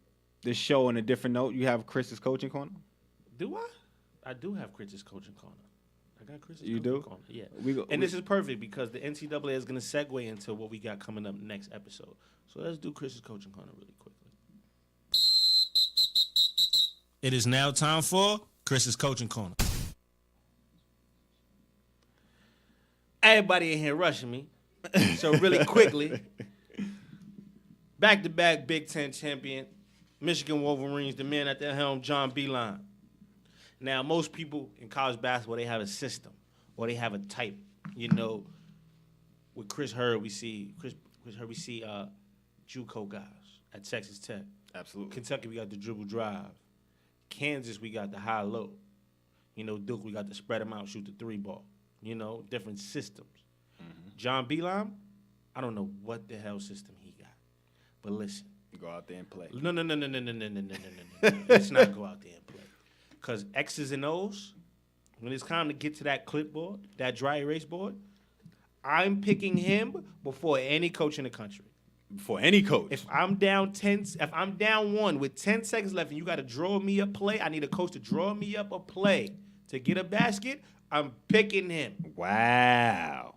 the show on a different note. You have Chris's coaching corner? do I? I do have Chris's coaching corner. I got Chris's You coaching do? corner. Yeah. We This is perfect, because the NCAA is going to segue into what we got coming up next episode. So let's do Chris's coaching corner really quickly. It is now time for Chris's coaching corner. Everybody in here rushing me. So really quickly, back-to-back Big Ten champion, Michigan Wolverines, the man at the helm, John Beilein. Now, most people in college basketball, they have a system or they have a type. You know, with Chris Hurd, we see JUCO guys at Texas Tech. Absolutely. Kentucky, we got the dribble drive. Kansas, we got the high-low. You know, Duke, we got the spread them out, shoot the three ball. You know, different systems. Mm-hmm. John Beilein, I don't know what the hell system he got. But listen. Go out there and play. No. Let's not go out there and play. Because X's and O's, when it's time to get to that clipboard, that dry erase board, I'm picking him before any coach in the country. For any coach. If I'm down 1 with 10 seconds left and you got to draw me a play, I need a coach to draw me up a play to get a basket, I'm picking him. Wow.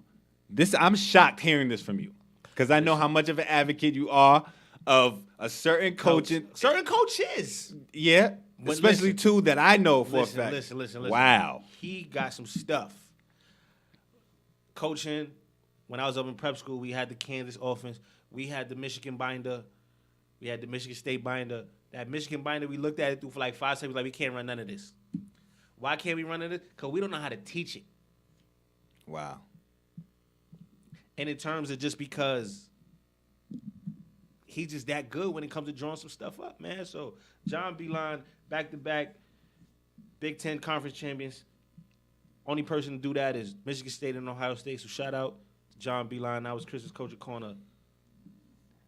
I'm shocked hearing this from you, because I know how much of an advocate you are of a certain coaching. Certain coaches. Yeah. But especially listen, two that I know for a fact. Listen. Wow. He got some stuff. Coaching, when I was up in prep school, we had the Kansas offense. We had the Michigan binder. We had the Michigan State binder. That Michigan binder, we looked at it through for like 5 seconds, like, we can't run none of this. Why can't we run none of this? Because we don't know how to teach it. Wow. And in terms of just because he's just that good when it comes to drawing some stuff up, man. So, John Beilein, back-to-back Big Ten Conference champions. Only person to do that is Michigan State and Ohio State. So, shout out to John Beilein. That was Chris's Coaching Corner.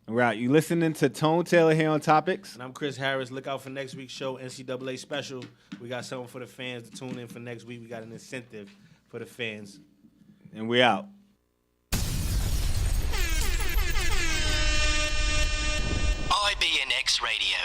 Right. You listening to Tone Taylor here on Topics? And I'm Chris Harris. Look out for next week's show, NCAA special. We got something for the fans to tune in for next week. We got an incentive for the fans. And we out. IBNX Radio.